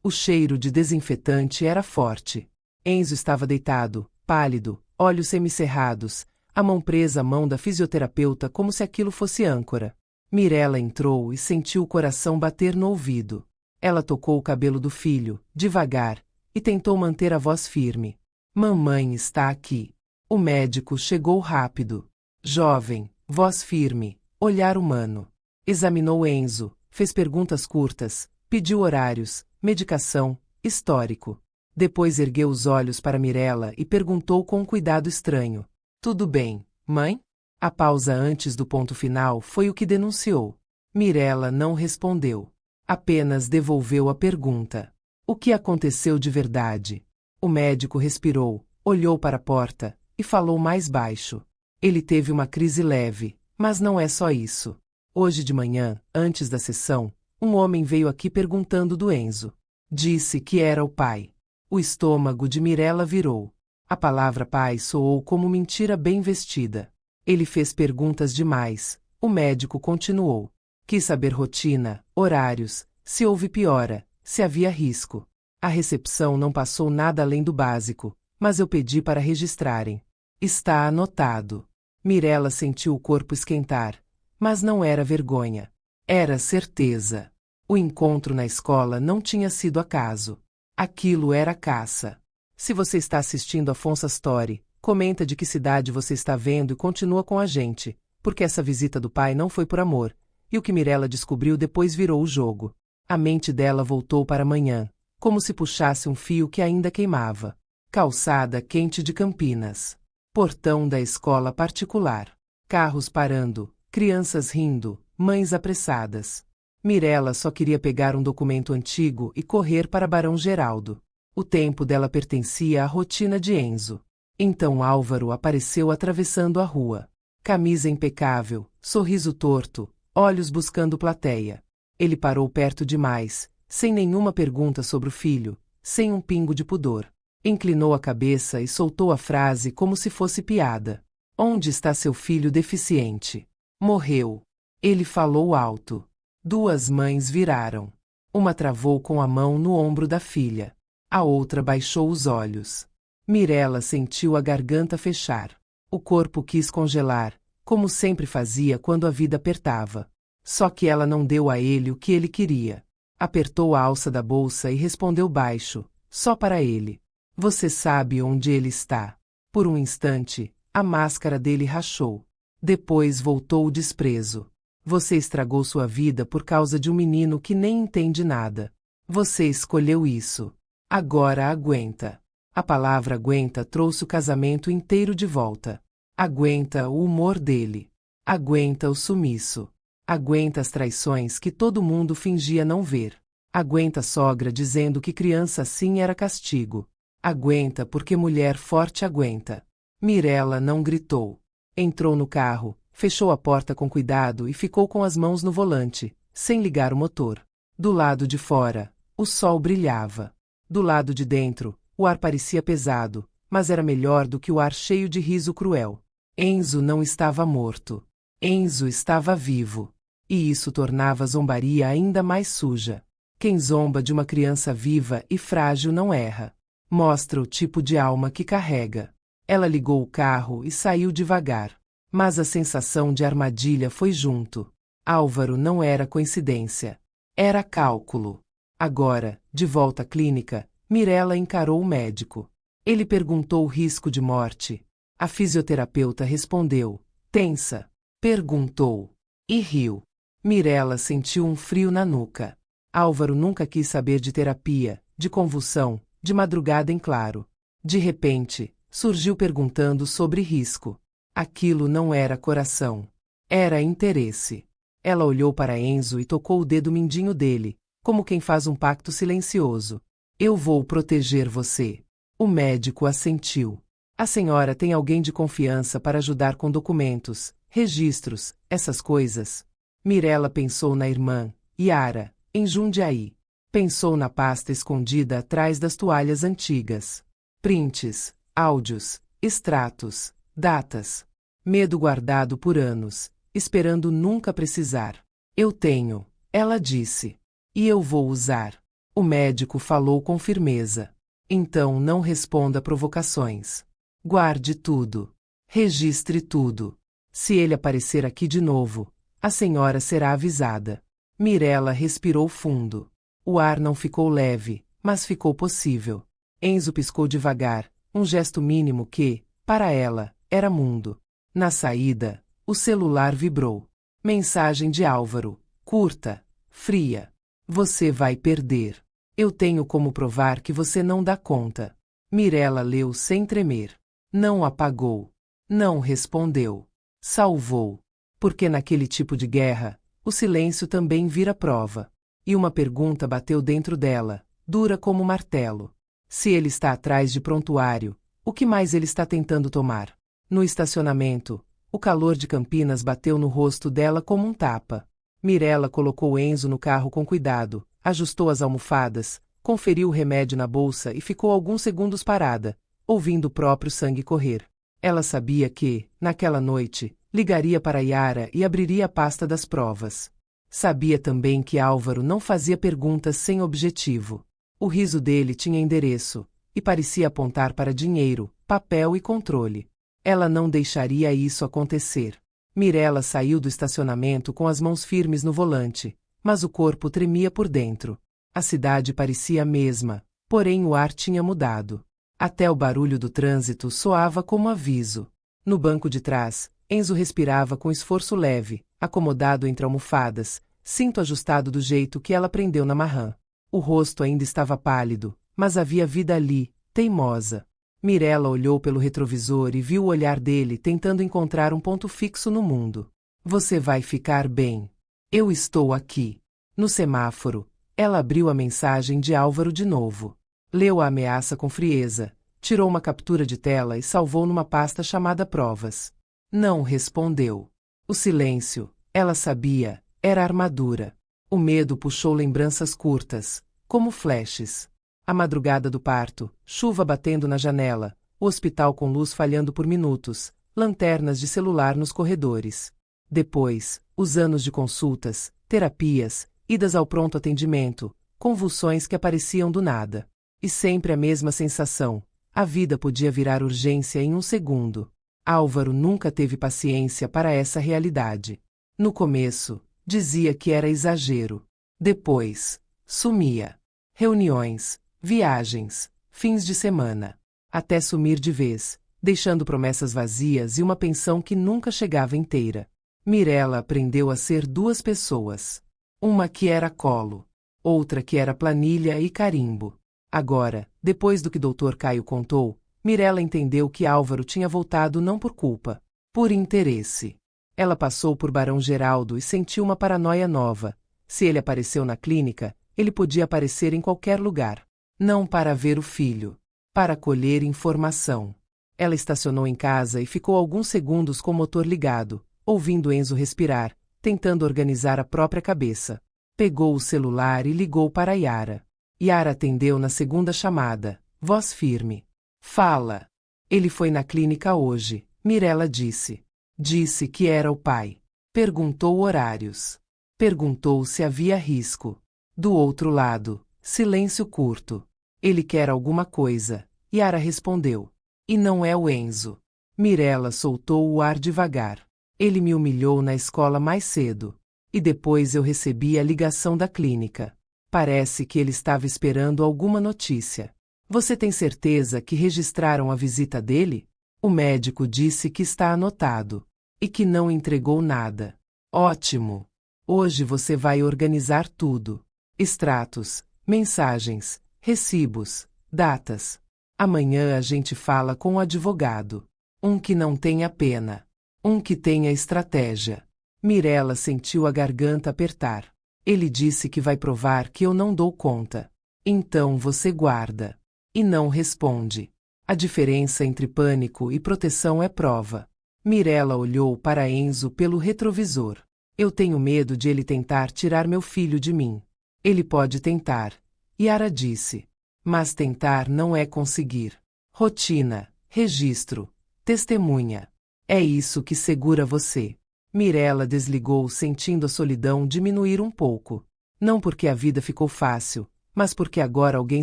O cheiro de desinfetante era forte. Enzo estava deitado, pálido, olhos semicerrados, a mão presa à mão da fisioterapeuta como se aquilo fosse âncora. Mirella entrou e sentiu o coração bater no ouvido. Ela tocou o cabelo do filho, devagar, e tentou manter a voz firme. Mamãe está aqui. O médico chegou rápido. Jovem, voz firme, olhar humano. Examinou Enzo, fez perguntas curtas, pediu horários, medicação, histórico. Depois ergueu os olhos para Mirella e perguntou com um cuidado estranho. Tudo bem, mãe? A pausa antes do ponto final foi o que denunciou. Mirella não respondeu. Apenas devolveu a pergunta. O que aconteceu de verdade? O médico respirou, olhou para a porta e falou mais baixo. Ele teve uma crise leve, mas não é só isso. Hoje de manhã, antes da sessão, um homem veio aqui perguntando do Enzo. Disse que era o pai. O estômago de Mirella virou. A palavra pai soou como mentira bem vestida. Ele fez perguntas demais. O médico continuou. Quis saber rotina, horários, se houve piora, se havia risco. A recepção não passou nada além do básico, mas eu pedi para registrarem. Está anotado. Mirella sentiu o corpo esquentar. Mas não era vergonha. Era certeza. O encontro na escola não tinha sido acaso. Aquilo era caça. Se você está assistindo a Fonsa Story, comenta de que cidade você está vendo e continua com a gente, porque essa visita do pai não foi por amor, e o que Mirella descobriu depois virou o jogo. A mente dela voltou para amanhã, como se puxasse um fio que ainda queimava. Calçada quente de Campinas. Portão da escola particular. Carros parando, crianças rindo, mães apressadas. Mirella só queria pegar um documento antigo e correr para Barão Geraldo. O tempo dela pertencia à rotina de Enzo. Então Álvaro apareceu atravessando a rua. Camisa impecável, sorriso torto, olhos buscando plateia. Ele parou perto demais, sem nenhuma pergunta sobre o filho, sem um pingo de pudor. Inclinou a cabeça e soltou a frase como se fosse piada. Onde está seu filho deficiente? Morreu. Ele falou alto. Duas mães viraram. Uma travou com a mão no ombro da filha. A outra baixou os olhos. Mirella sentiu a garganta fechar. O corpo quis congelar, como sempre fazia quando a vida apertava. Só que ela não deu a ele o que ele queria. Apertou a alça da bolsa e respondeu baixo, só para ele. Você sabe onde ele está. Por um instante, a máscara dele rachou. Depois voltou o desprezo. Você estragou sua vida por causa de um menino que nem entende nada. Você escolheu isso. Agora aguenta. A palavra aguenta trouxe o casamento inteiro de volta. Aguenta o humor dele. Aguenta o sumiço. Aguenta as traições que todo mundo fingia não ver. Aguenta a sogra dizendo que criança assim era castigo. Aguenta porque mulher forte aguenta. Mirella não gritou. Entrou no carro, fechou a porta com cuidado e ficou com as mãos no volante, sem ligar o motor. Do lado de fora, o sol brilhava. Do lado de dentro, o ar parecia pesado, mas era melhor do que o ar cheio de riso cruel. Enzo não estava morto. Enzo estava vivo. E isso tornava a zombaria ainda mais suja. Quem zomba de uma criança viva e frágil não erra. Mostra o tipo de alma que carrega. Ela ligou o carro e saiu devagar. Mas a sensação de armadilha foi junto. Álvaro não era coincidência. Era cálculo. Agora, de volta à clínica, Mirella encarou o médico. Ele perguntou o risco de morte. A fisioterapeuta respondeu, tensa. Perguntou. E riu. Mirella sentiu um frio na nuca. Álvaro nunca quis saber de terapia, de convulsão, de madrugada em claro. De repente, surgiu perguntando sobre risco. Aquilo não era coração. Era interesse. Ela olhou para Enzo e tocou o dedo mindinho dele, como quem faz um pacto silencioso. Eu vou proteger você. O médico assentiu. A senhora tem alguém de confiança para ajudar com documentos, registros, essas coisas? Mirella pensou na irmã, Yara, em Jundiaí. Pensou na pasta escondida atrás das toalhas antigas. Prints, áudios, extratos, datas. Medo guardado por anos, esperando nunca precisar. Eu tenho, ela disse. E eu vou usar. O médico falou com firmeza. Então não responda a provocações. Guarde tudo. Registre tudo. Se ele aparecer aqui de novo, a senhora será avisada. Mirella respirou fundo. O ar não ficou leve, mas ficou possível. Enzo piscou devagar, um gesto mínimo que, para ela, era mundo. Na saída, o celular vibrou. Mensagem de Álvaro, curta, fria. Você vai perder. Eu tenho como provar que você não dá conta. Mirella leu sem tremer. Não apagou. Não respondeu. Salvou. Porque naquele tipo de guerra, o silêncio também vira prova. E uma pergunta bateu dentro dela, dura como martelo. Se ele está atrás de prontuário, o que mais ele está tentando tomar? No estacionamento, o calor de Campinas bateu no rosto dela como um tapa. Mirella colocou Enzo no carro com cuidado, ajustou as almofadas, conferiu o remédio na bolsa e ficou alguns segundos parada, ouvindo o próprio sangue correr. Ela sabia que, naquela noite, ligaria para Yara e abriria a pasta das provas. Sabia também que Álvaro não fazia perguntas sem objetivo. O riso dele tinha endereço, e parecia apontar para dinheiro, papel e controle. Ela não deixaria isso acontecer. Mirella saiu do estacionamento com as mãos firmes no volante, mas o corpo tremia por dentro. A cidade parecia a mesma, porém o ar tinha mudado. Até o barulho do trânsito soava como aviso. No banco de trás, Enzo respirava com esforço leve, acomodado entre almofadas, cinto ajustado do jeito que ela prendeu na marrã. O rosto ainda estava pálido, mas havia vida ali, teimosa. Mirella olhou pelo retrovisor e viu o olhar dele tentando encontrar um ponto fixo no mundo. Você vai ficar bem. Eu estou aqui. No semáforo, ela abriu a mensagem de Álvaro de novo. Leu a ameaça com frieza, tirou uma captura de tela e salvou numa pasta chamada Provas. Não respondeu. O silêncio, ela sabia, era armadura. O medo puxou lembranças curtas, como flashes. A madrugada do parto, chuva batendo na janela, o hospital com luz falhando por minutos, lanternas de celular nos corredores. Depois, os anos de consultas, terapias, idas ao pronto atendimento, convulsões que apareciam do nada. E sempre a mesma sensação: a vida podia virar urgência em um segundo. Álvaro nunca teve paciência para essa realidade. No começo, dizia que era exagero. Depois, sumia. Reuniões, viagens, fins de semana. Até sumir de vez, deixando promessas vazias e uma pensão que nunca chegava inteira. Mirella aprendeu a ser duas pessoas. Uma que era colo, outra que era planilha e carimbo. Agora, depois do que Dr. Caio contou, Mirella entendeu que Álvaro tinha voltado não por culpa, por interesse. Ela passou por Barão Geraldo e sentiu uma paranoia nova. Se ele apareceu na clínica, ele podia aparecer em qualquer lugar. Não para ver o filho, para colher informação. Ela estacionou em casa e ficou alguns segundos com o motor ligado, ouvindo Enzo respirar, tentando organizar a própria cabeça. Pegou o celular e ligou para Yara. Yara atendeu na segunda chamada, voz firme. Fala. Ele foi na clínica hoje, Mirella disse. Disse que era o pai. Perguntou horários. Perguntou se havia risco. Do outro lado, silêncio curto. Ele quer alguma coisa. Yara respondeu. E não é o Enzo. Mirella soltou o ar devagar. Ele me humilhou na escola mais cedo. E depois eu recebi a ligação da clínica. Parece que ele estava esperando alguma notícia. Você tem certeza que registraram a visita dele? O médico disse que está anotado. E que não entregou nada. Ótimo! Hoje você vai organizar tudo. Extratos, mensagens, recibos, datas. Amanhã a gente fala com o advogado. Um que não tenha pena. Um que tenha estratégia. Mirella sentiu a garganta apertar. Ele disse que vai provar que eu não dou conta. Então você guarda. E não responde. A diferença entre pânico e proteção é prova. Mirella olhou para Enzo pelo retrovisor. Eu tenho medo de ele tentar tirar meu filho de mim. Ele pode tentar. Yara disse. Mas tentar não é conseguir. Rotina, registro, testemunha. É isso que segura você. Mirella desligou sentindo a solidão diminuir um pouco. Não porque a vida ficou fácil, mas porque agora alguém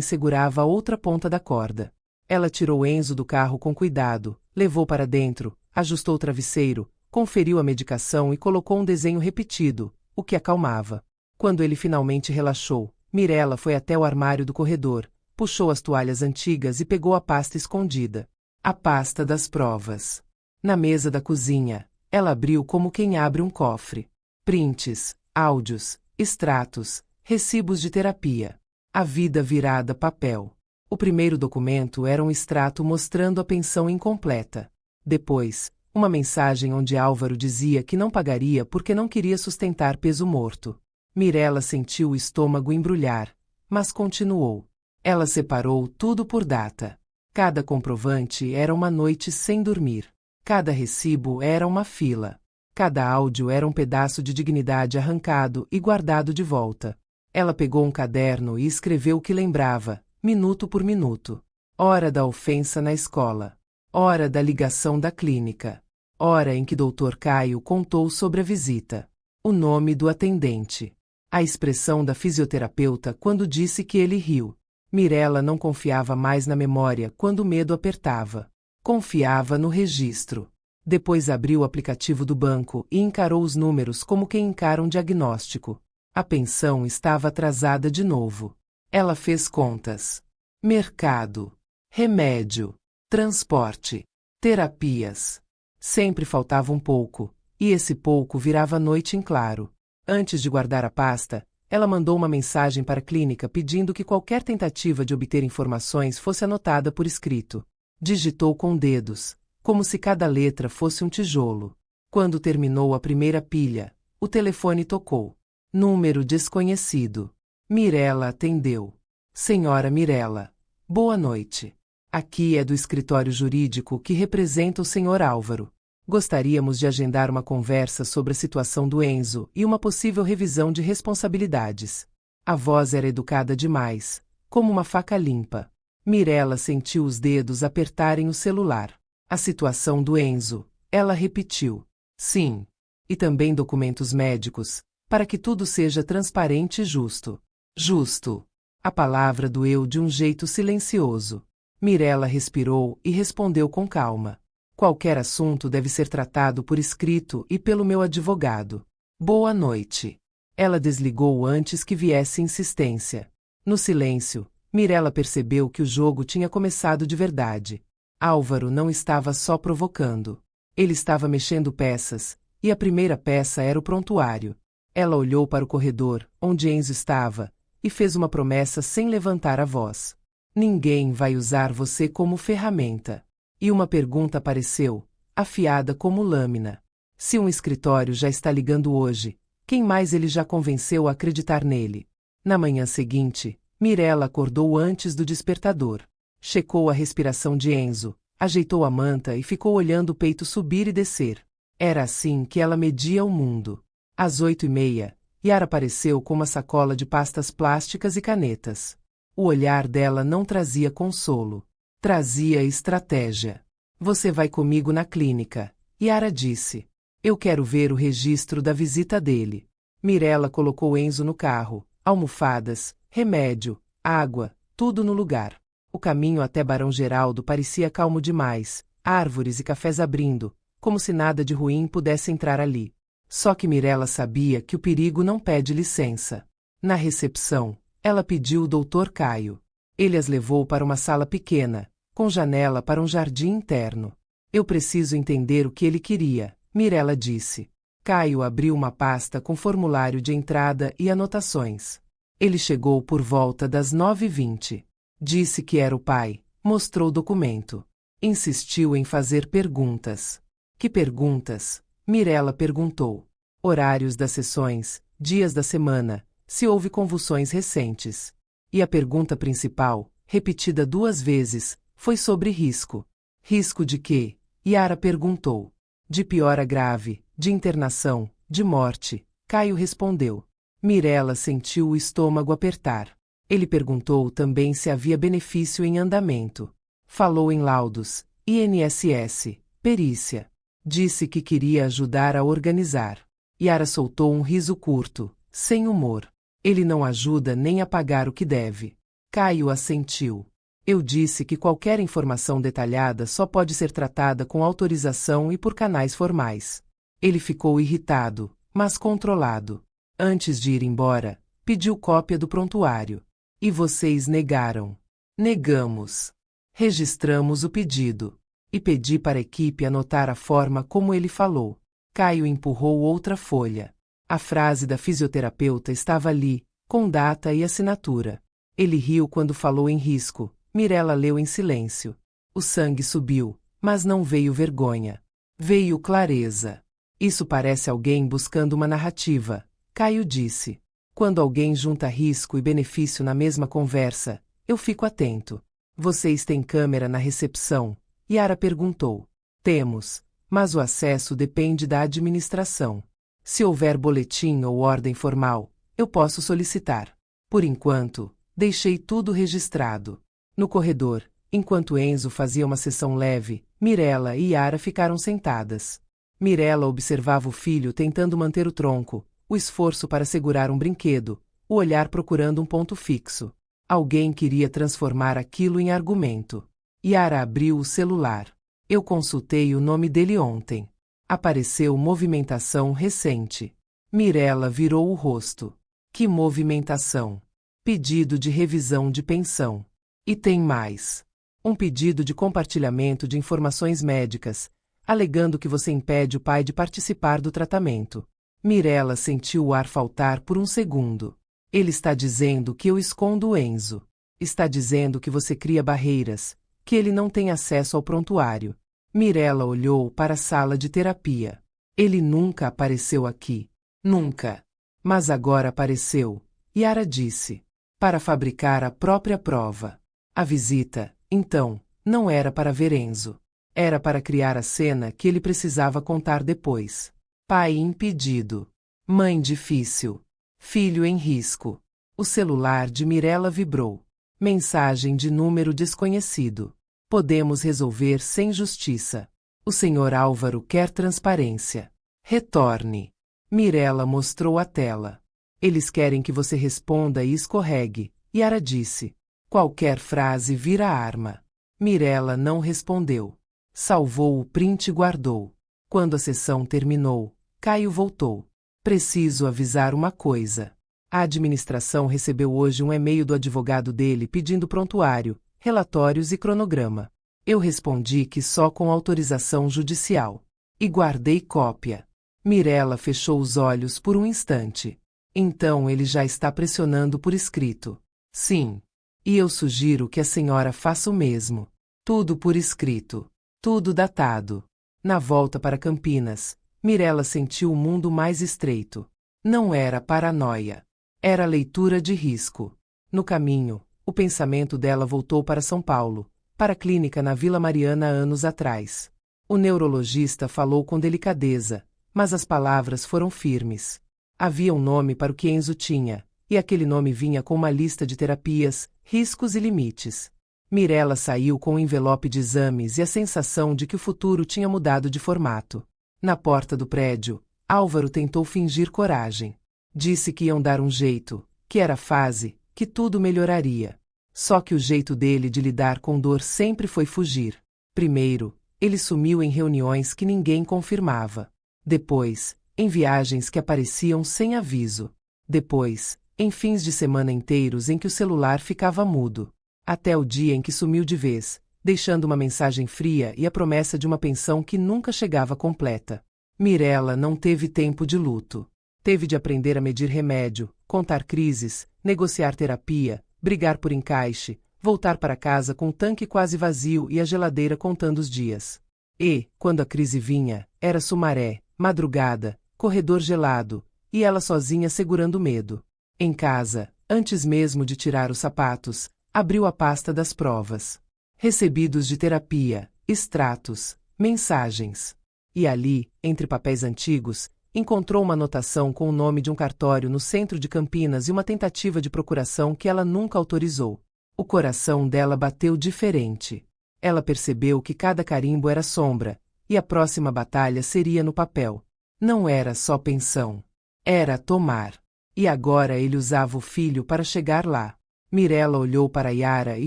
segurava a outra ponta da corda. Ela tirou Enzo do carro com cuidado, levou para dentro, ajustou o travesseiro, conferiu a medicação e colocou um desenho repetido, o que acalmava. Quando ele finalmente relaxou, Mirella foi até o armário do corredor, puxou as toalhas antigas e pegou a pasta escondida. A pasta das provas. Na mesa da cozinha, ela abriu como quem abre um cofre. Prints, áudios, extratos, recibos de terapia. A vida virada papel. O primeiro documento era um extrato mostrando a pensão incompleta. Depois, uma mensagem onde Álvaro dizia que não pagaria porque não queria sustentar peso morto. Mirella sentiu o estômago embrulhar, mas continuou. Ela separou tudo por data. Cada comprovante era uma noite sem dormir. Cada recibo era uma fila. Cada áudio era um pedaço de dignidade arrancado e guardado de volta. Ela pegou um caderno e escreveu o que lembrava, minuto por minuto. Hora da ofensa na escola. Hora da ligação da clínica. Hora em que Dr. Caio contou sobre a visita. O nome do atendente. A expressão da fisioterapeuta quando disse que ele riu. Mirella não confiava mais na memória quando o medo apertava. Confiava no registro. Depois abriu o aplicativo do banco e encarou os números como quem encara um diagnóstico. A pensão estava atrasada de novo. Ela fez contas. Mercado. Remédio. Transporte. Terapias. Sempre faltava um pouco, e esse pouco virava noite em claro. Antes de guardar a pasta, ela mandou uma mensagem para a clínica pedindo que qualquer tentativa de obter informações fosse anotada por escrito. Digitou com dedos, como se cada letra fosse um tijolo. Quando terminou a primeira pilha, o telefone tocou. Número desconhecido. Mirella atendeu. Senhora Mirella, boa noite. Aqui é do escritório jurídico que representa o Sr. Álvaro. Gostaríamos de agendar uma conversa sobre a situação do Enzo e uma possível revisão de responsabilidades. A voz era educada demais, como uma faca limpa. Mirella sentiu os dedos apertarem o celular. A situação do Enzo, ela repetiu. Sim. E também documentos médicos, para que tudo seja transparente e justo. Justo. A palavra doeu de um jeito silencioso. Mirella respirou e respondeu com calma. Qualquer assunto deve ser tratado por escrito e pelo meu advogado. Boa noite. Ela desligou antes que viesse insistência. No silêncio, Mirella percebeu que o jogo tinha começado de verdade. Álvaro não estava só provocando. Ele estava mexendo peças, e a primeira peça era o prontuário. Ela olhou para o corredor, onde Enzo estava, e fez uma promessa sem levantar a voz. Ninguém vai usar você como ferramenta. E uma pergunta apareceu, afiada como lâmina. Se um escritório já está ligando hoje, quem mais ele já convenceu a acreditar nele? Na manhã seguinte, Mirella acordou antes do despertador. Checou a respiração de Enzo, ajeitou a manta e ficou olhando o peito subir e descer. Era assim que ela media o mundo. Às 8h30, Yara apareceu com uma sacola de pastas plásticas e canetas. O olhar dela não trazia consolo. Trazia estratégia. Você vai comigo na clínica, Yara disse. Eu quero ver o registro da visita dele. Mirella colocou Enzo no carro, almofadas, remédio, água, tudo no lugar. O caminho até Barão Geraldo parecia calmo demais, árvores e cafés abrindo, como se nada de ruim pudesse entrar ali. Só que Mirella sabia que o perigo não pede licença. Na recepção, ela pediu o Dr. Caio. Ele as levou para uma sala pequena, com janela para um jardim interno. Eu preciso entender o que ele queria, Mirella disse. Caio abriu uma pasta com formulário de entrada e anotações. Ele chegou por volta das 9h20. Disse que era o pai, mostrou o documento. Insistiu em fazer perguntas. Que perguntas? Mirella perguntou. Horários das sessões, dias da semana, se houve convulsões recentes. E a pergunta principal, repetida 2 vezes, foi sobre risco. Risco de quê? Yara perguntou. De piora grave, de internação, de morte. Caio respondeu. Mirella sentiu o estômago apertar. Ele perguntou também se havia benefício em andamento. Falou em laudos, INSS, perícia. Disse que queria ajudar a organizar. Yara soltou um riso curto, sem humor. Ele não ajuda nem a pagar o que deve. Caio assentiu. Eu disse que qualquer informação detalhada só pode ser tratada com autorização e por canais formais. Ele ficou irritado, mas controlado. Antes de ir embora, pediu cópia do prontuário. E vocês negaram. Negamos. Registramos o pedido. E pedi para a equipe anotar a forma como ele falou. Caio empurrou outra folha. A frase da fisioterapeuta estava ali, com data e assinatura. Ele riu quando falou em risco. Mirella leu em silêncio. O sangue subiu, mas não veio vergonha. Veio clareza. Isso parece alguém buscando uma narrativa, Caio disse. Quando alguém junta risco e benefício na mesma conversa, eu fico atento. Vocês têm câmera na recepção? Yara perguntou. Temos, mas o acesso depende da administração. Se houver boletim ou ordem formal, eu posso solicitar. Por enquanto, deixei tudo registrado. No corredor, enquanto Enzo fazia uma sessão leve, Mirella e Yara ficaram sentadas. Mirella observava o filho tentando manter o tronco, o esforço para segurar um brinquedo, o olhar procurando um ponto fixo. Alguém queria transformar aquilo em argumento. Yara abriu o celular. Eu consultei o nome dele ontem. Apareceu movimentação recente. Mirella virou o rosto. Que movimentação? Pedido de revisão de pensão. E tem mais. Um pedido de compartilhamento de informações médicas, alegando que você impede o pai de participar do tratamento. Mirella sentiu o ar faltar por um segundo. Ele está dizendo que eu escondo o Enzo. Está dizendo que você cria barreiras, que ele não tem acesso ao prontuário. Mirella olhou para a sala de terapia. Ele nunca apareceu aqui. Nunca. Mas agora apareceu. Yara disse. Para fabricar a própria prova. A visita, então, não era para ver Enzo. Era para criar a cena que ele precisava contar depois. Pai impedido. Mãe difícil. Filho em risco. O celular de Mirella vibrou. Mensagem de número desconhecido. Podemos resolver sem justiça. O senhor Álvaro quer transparência. Retorne. Mirella mostrou a tela. Eles querem que você responda e escorregue. Yara disse. Qualquer frase vira arma. Mirella não respondeu. Salvou o print e guardou. Quando a sessão terminou, Caio voltou. Preciso avisar uma coisa. A administração recebeu hoje um e-mail do advogado dele pedindo prontuário, relatórios e cronograma. Eu respondi que só com autorização judicial. E guardei cópia. Mirella fechou os olhos por um instante. Então ele já está pressionando por escrito. Sim. E eu sugiro que a senhora faça o mesmo. Tudo por escrito. Tudo datado. Na volta para Campinas, Mirella sentiu o mundo mais estreito. Não era paranoia. Era leitura de risco. No caminho, o pensamento dela voltou para São Paulo, para a clínica na Vila Mariana anos atrás. O neurologista falou com delicadeza, mas as palavras foram firmes. Havia um nome para o que Enzo tinha, e aquele nome vinha com uma lista de terapias, riscos e limites. Mirella saiu com um envelope de exames e a sensação de que o futuro tinha mudado de formato. Na porta do prédio, Álvaro tentou fingir coragem. Disse que iam dar um jeito, que era fase, que tudo melhoraria. Só que o jeito dele de lidar com dor sempre foi fugir. Primeiro, ele sumiu em reuniões que ninguém confirmava. Depois, em viagens que apareciam sem aviso. Depois, em fins de semana inteiros em que o celular ficava mudo. Até o dia em que sumiu de vez, deixando uma mensagem fria e a promessa de uma pensão que nunca chegava completa. Mirella não teve tempo de luto. Teve de aprender a medir remédio, contar crises, negociar terapia, brigar por encaixe, voltar para casa com o tanque quase vazio e a geladeira contando os dias. E, quando a crise vinha, era Sumaré, madrugada, corredor gelado, e ela sozinha segurando medo. Em casa, antes mesmo de tirar os sapatos, abriu a pasta das provas. Recebidos de terapia, extratos, mensagens. E ali, entre papéis antigos, encontrou uma anotação com o nome de um cartório no centro de Campinas e uma tentativa de procuração que ela nunca autorizou. O coração dela bateu diferente. Ela percebeu que cada carimbo era sombra, e a próxima batalha seria no papel. Não era só pensão. Era tomar. E agora ele usava o filho para chegar lá. Mirella olhou para Yara e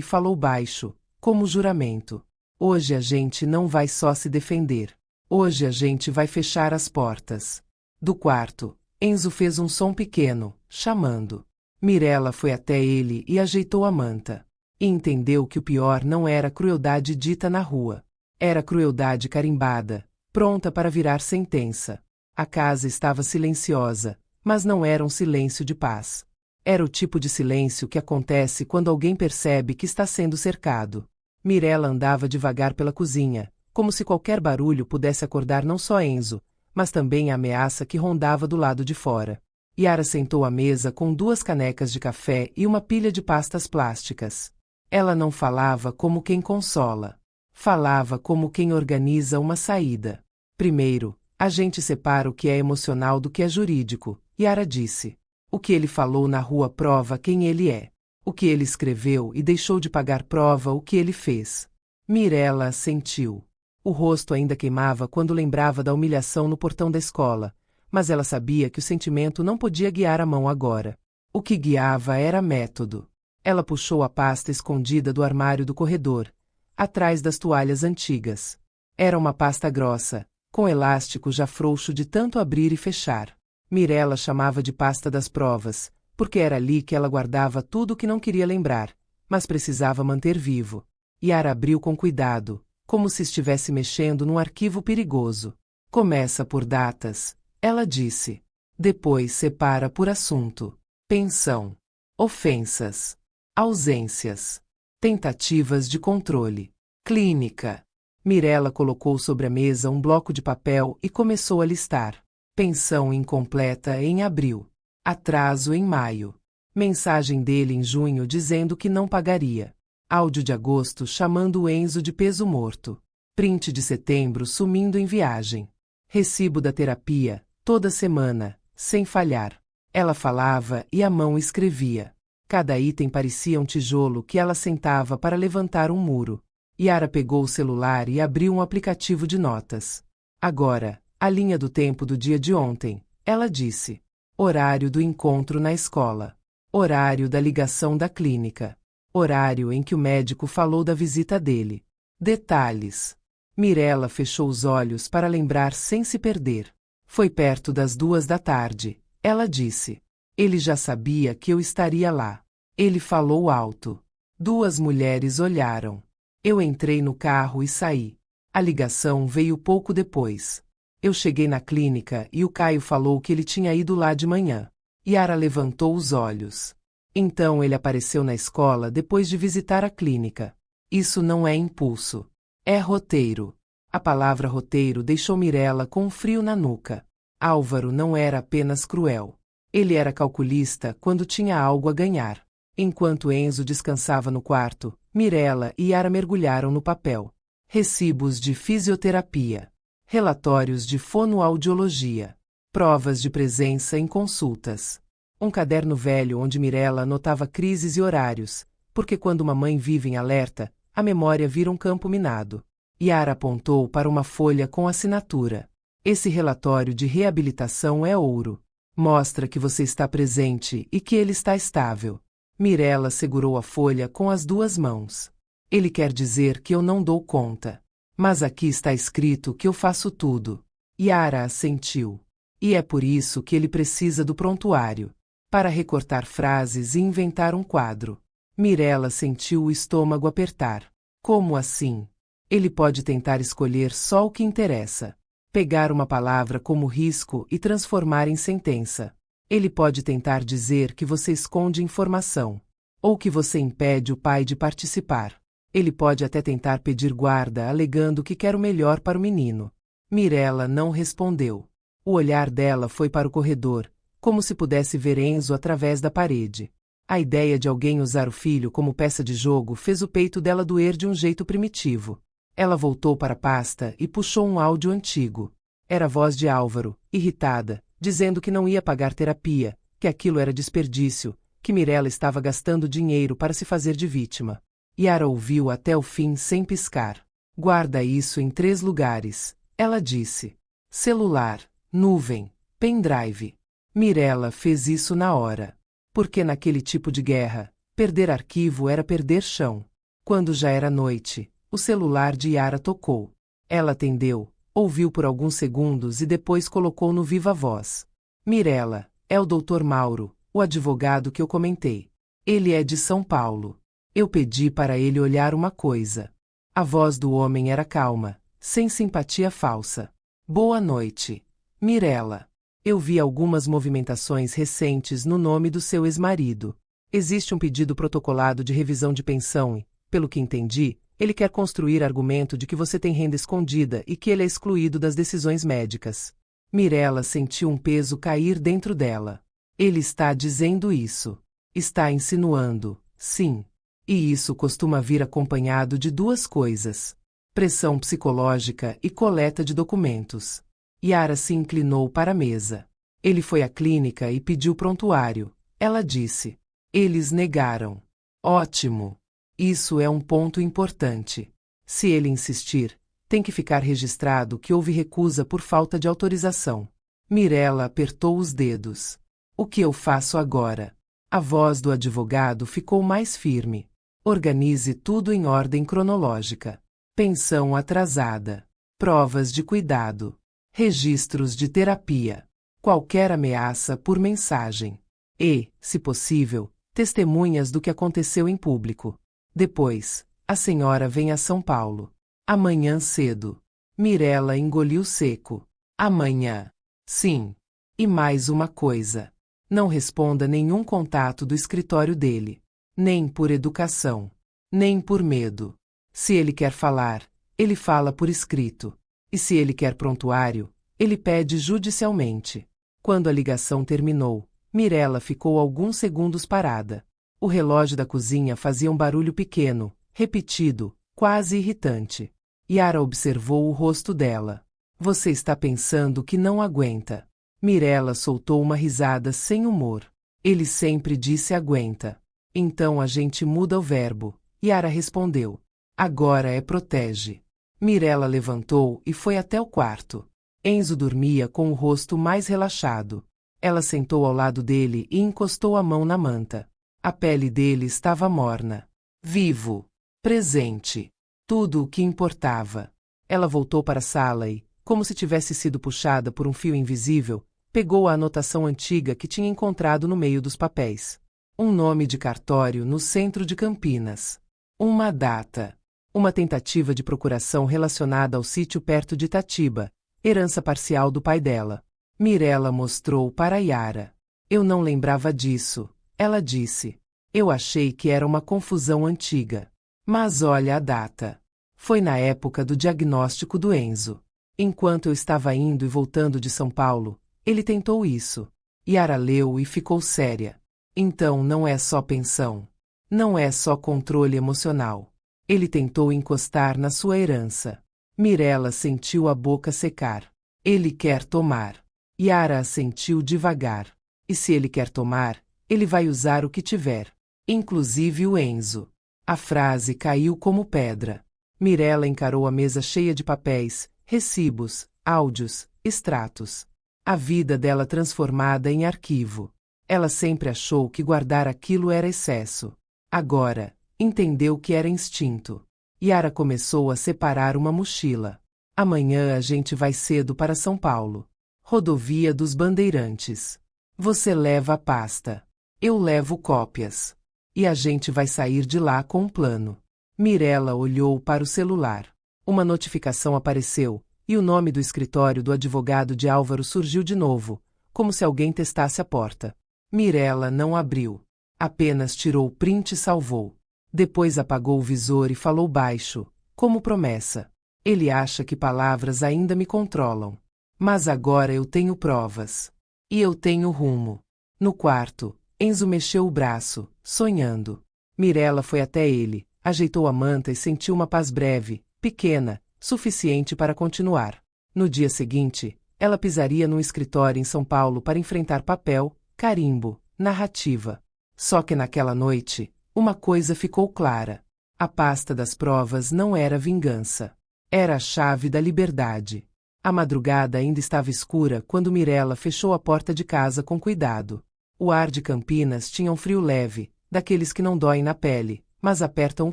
falou baixo, como juramento. Hoje a gente não vai só se defender. Hoje a gente vai fechar as portas. Do quarto, Enzo fez um som pequeno, chamando. Mirella foi até ele e ajeitou a manta. E entendeu que o pior não era a crueldade dita na rua. Era a crueldade carimbada, pronta para virar sentença. A casa estava silenciosa, mas não era um silêncio de paz. Era o tipo de silêncio que acontece quando alguém percebe que está sendo cercado. Mirella andava devagar pela cozinha, como se qualquer barulho pudesse acordar não só Enzo, mas também a ameaça que rondava do lado de fora. Yara sentou à mesa com 2 canecas de café e uma pilha de pastas plásticas. Ela não falava como quem consola. Falava como quem organiza uma saída. Primeiro, a gente separa o que é emocional do que é jurídico, Yara disse. O que ele falou na rua prova quem ele é. O que ele escreveu e deixou de pagar prova o que ele fez. Mirella assentiu. O rosto ainda queimava quando lembrava da humilhação no portão da escola, mas ela sabia que o sentimento não podia guiar a mão agora. O que guiava era método. Ela puxou a pasta escondida do armário do corredor, atrás das toalhas antigas. Era uma pasta grossa, com elástico já frouxo de tanto abrir e fechar. Mirella chamava de pasta das provas, porque era ali que ela guardava tudo o que não queria lembrar, mas precisava manter vivo. Yara abriu com cuidado, como se estivesse mexendo num arquivo perigoso. Começa por datas, ela disse. Depois separa por assunto. Pensão. Ofensas. Ausências. Tentativas de controle. Clínica. Mirella colocou sobre a mesa um bloco de papel e começou a listar. Pensão incompleta em abril. Atraso em maio. Mensagem dele em junho dizendo que não pagaria. Áudio de agosto chamando o Enzo de peso morto. Print de setembro sumindo em viagem. Recibo da terapia, toda semana, sem falhar. Ela falava e a mão escrevia. Cada item parecia um tijolo que ela sentava para levantar um muro. Yara pegou o celular e abriu um aplicativo de notas. Agora, a linha do tempo do dia de ontem, ela disse. Horário do encontro na escola. Horário da ligação da clínica. Horário em que o médico falou da visita dele. Detalhes. Mirella fechou os olhos para lembrar sem se perder. Foi perto das 2 da tarde, ela disse. Ele já sabia que eu estaria lá. Ele falou alto. 2 mulheres olharam. Eu entrei no carro e saí. A ligação veio pouco depois. Eu cheguei na clínica e o Caio falou que ele tinha ido lá de manhã. Yara levantou os olhos. Então ele apareceu na escola depois de visitar a clínica. Isso não é impulso. É roteiro. A palavra roteiro deixou Mirella com um frio na nuca. Álvaro não era apenas cruel. Ele era calculista quando tinha algo a ganhar. Enquanto Enzo descansava no quarto, Mirella e Yara mergulharam no papel. Recibos de fisioterapia. Relatórios de fonoaudiologia. Provas de presença em consultas. Um caderno velho onde Mirella anotava crises e horários, porque quando uma mãe vive em alerta, a memória vira um campo minado. Yara apontou para uma folha com assinatura. Esse relatório de reabilitação é ouro. Mostra que você está presente e que ele está estável. Mirella segurou a folha com as 2 mãos. Ele quer dizer que eu não dou conta. Mas aqui está escrito que eu faço tudo. Yara assentiu. E é por isso que ele precisa do prontuário. Para recortar frases e inventar um quadro. Mirella sentiu o estômago apertar. Como assim? Ele pode tentar escolher só o que interessa. Pegar uma palavra como risco e transformar em sentença. Ele pode tentar dizer que você esconde informação. Ou que você impede o pai de participar. Ele pode até tentar pedir guarda alegando que quer o melhor para o menino. Mirella não respondeu. O olhar dela foi para o corredor, como se pudesse ver Enzo através da parede. A ideia de alguém usar o filho como peça de jogo fez o peito dela doer de um jeito primitivo. Ela voltou para a pasta e puxou um áudio antigo. Era a voz de Álvaro, irritada, dizendo que não ia pagar terapia, que aquilo era desperdício, que Mirella estava gastando dinheiro para se fazer de vítima. Yara ouviu até o fim sem piscar. Guarda isso em 3 lugares, ela disse. Celular, nuvem, pendrive. Mirella fez isso na hora. Porque naquele tipo de guerra, perder arquivo era perder chão. Quando já era noite, o celular de Yara tocou. Ela atendeu, ouviu por alguns segundos e depois colocou no viva voz. Mirella, é o Dr. Mauro, o advogado que eu comentei. Ele é de São Paulo. Eu pedi para ele olhar uma coisa. A voz do homem era calma, sem simpatia falsa. Boa noite, Mirella. Eu vi algumas movimentações recentes no nome do seu ex-marido. Existe um pedido protocolado de revisão de pensão e, pelo que entendi, ele quer construir argumento de que você tem renda escondida e que ele é excluído das decisões médicas. Mirella sentiu um peso cair dentro dela. Ele está dizendo isso. Está insinuando, sim. E isso costuma vir acompanhado de duas coisas: pressão psicológica e coleta de documentos. Yara se inclinou para a mesa. Ele foi à clínica e pediu prontuário. Ela disse. Eles negaram. Ótimo. Isso é um ponto importante. Se ele insistir, tem que ficar registrado que houve recusa por falta de autorização. Mirella apertou os dedos. O que eu faço agora? A voz do advogado ficou mais firme. Organize tudo em ordem cronológica. Pensão atrasada. Provas de cuidado. Registros de terapia. Qualquer ameaça por mensagem. E, se possível, testemunhas do que aconteceu em público. Depois, a senhora vem a São Paulo. Amanhã cedo. Mirella engoliu seco. Amanhã. Sim. E mais uma coisa. Não responda nenhum contato do escritório dele. Nem por educação. Nem por medo. Se ele quer falar, ele fala por escrito. E se ele quer prontuário, ele pede judicialmente. Quando a ligação terminou, Mirella ficou alguns segundos parada. O relógio da cozinha fazia um barulho pequeno, repetido, quase irritante. Yara observou o rosto dela. Você está pensando que não aguenta. Mirella soltou uma risada sem humor. Ele sempre disse aguenta. Então a gente muda o verbo. Yara respondeu. Agora é protege. Mirella levantou e foi até o quarto. Enzo dormia com o rosto mais relaxado. Ela sentou ao lado dele e encostou a mão na manta. A pele dele estava morna. Vivo. Presente. Tudo o que importava. Ela voltou para a sala e, como se tivesse sido puxada por um fio invisível, pegou a anotação antiga que tinha encontrado no meio dos papéis. Um nome de cartório no centro de Campinas. Uma data. Uma tentativa de procuração relacionada ao sítio perto de Itatiba, herança parcial do pai dela. Mirella mostrou para Yara. Eu não lembrava disso, ela disse. Eu achei que era uma confusão antiga. Mas olha a data. Foi na época do diagnóstico do Enzo. Enquanto eu estava indo e voltando de São Paulo, ele tentou isso. Yara leu e ficou séria. Então não é só pensão. Não é só controle emocional. Ele tentou encostar na sua herança. Mirella sentiu a boca secar. Ele quer tomar. Yara assentiu devagar. E se ele quer tomar, ele vai usar o que tiver. Inclusive o Enzo. A frase caiu como pedra. Mirella encarou a mesa cheia de papéis, recibos, áudios, extratos. A vida dela transformada em arquivo. Ela sempre achou que guardar aquilo era excesso. Agora, entendeu que era instinto. Yara começou a separar uma mochila. Amanhã a gente vai cedo para São Paulo. Rodovia dos Bandeirantes. Você leva a pasta. Eu levo cópias. E a gente vai sair de lá com um plano. Mirella olhou para o celular. Uma notificação apareceu, e o nome do escritório do advogado de Álvaro surgiu de novo, como se alguém testasse a porta. Mirella não abriu. Apenas tirou o print e salvou. Depois apagou o visor e falou baixo, como promessa. Ele acha que palavras ainda me controlam. Mas agora eu tenho provas. E eu tenho rumo. No quarto, Enzo mexeu o braço, sonhando. Mirella foi até ele, ajeitou a manta e sentiu uma paz breve, pequena, suficiente para continuar. No dia seguinte, ela pisaria num escritório em São Paulo para enfrentar papel, carimbo, narrativa. Só que naquela noite, uma coisa ficou clara. A pasta das provas não era vingança. Era a chave da liberdade. A madrugada ainda estava escura quando Mirella fechou a porta de casa com cuidado. O ar de Campinas tinha um frio leve, daqueles que não doem na pele, mas apertam o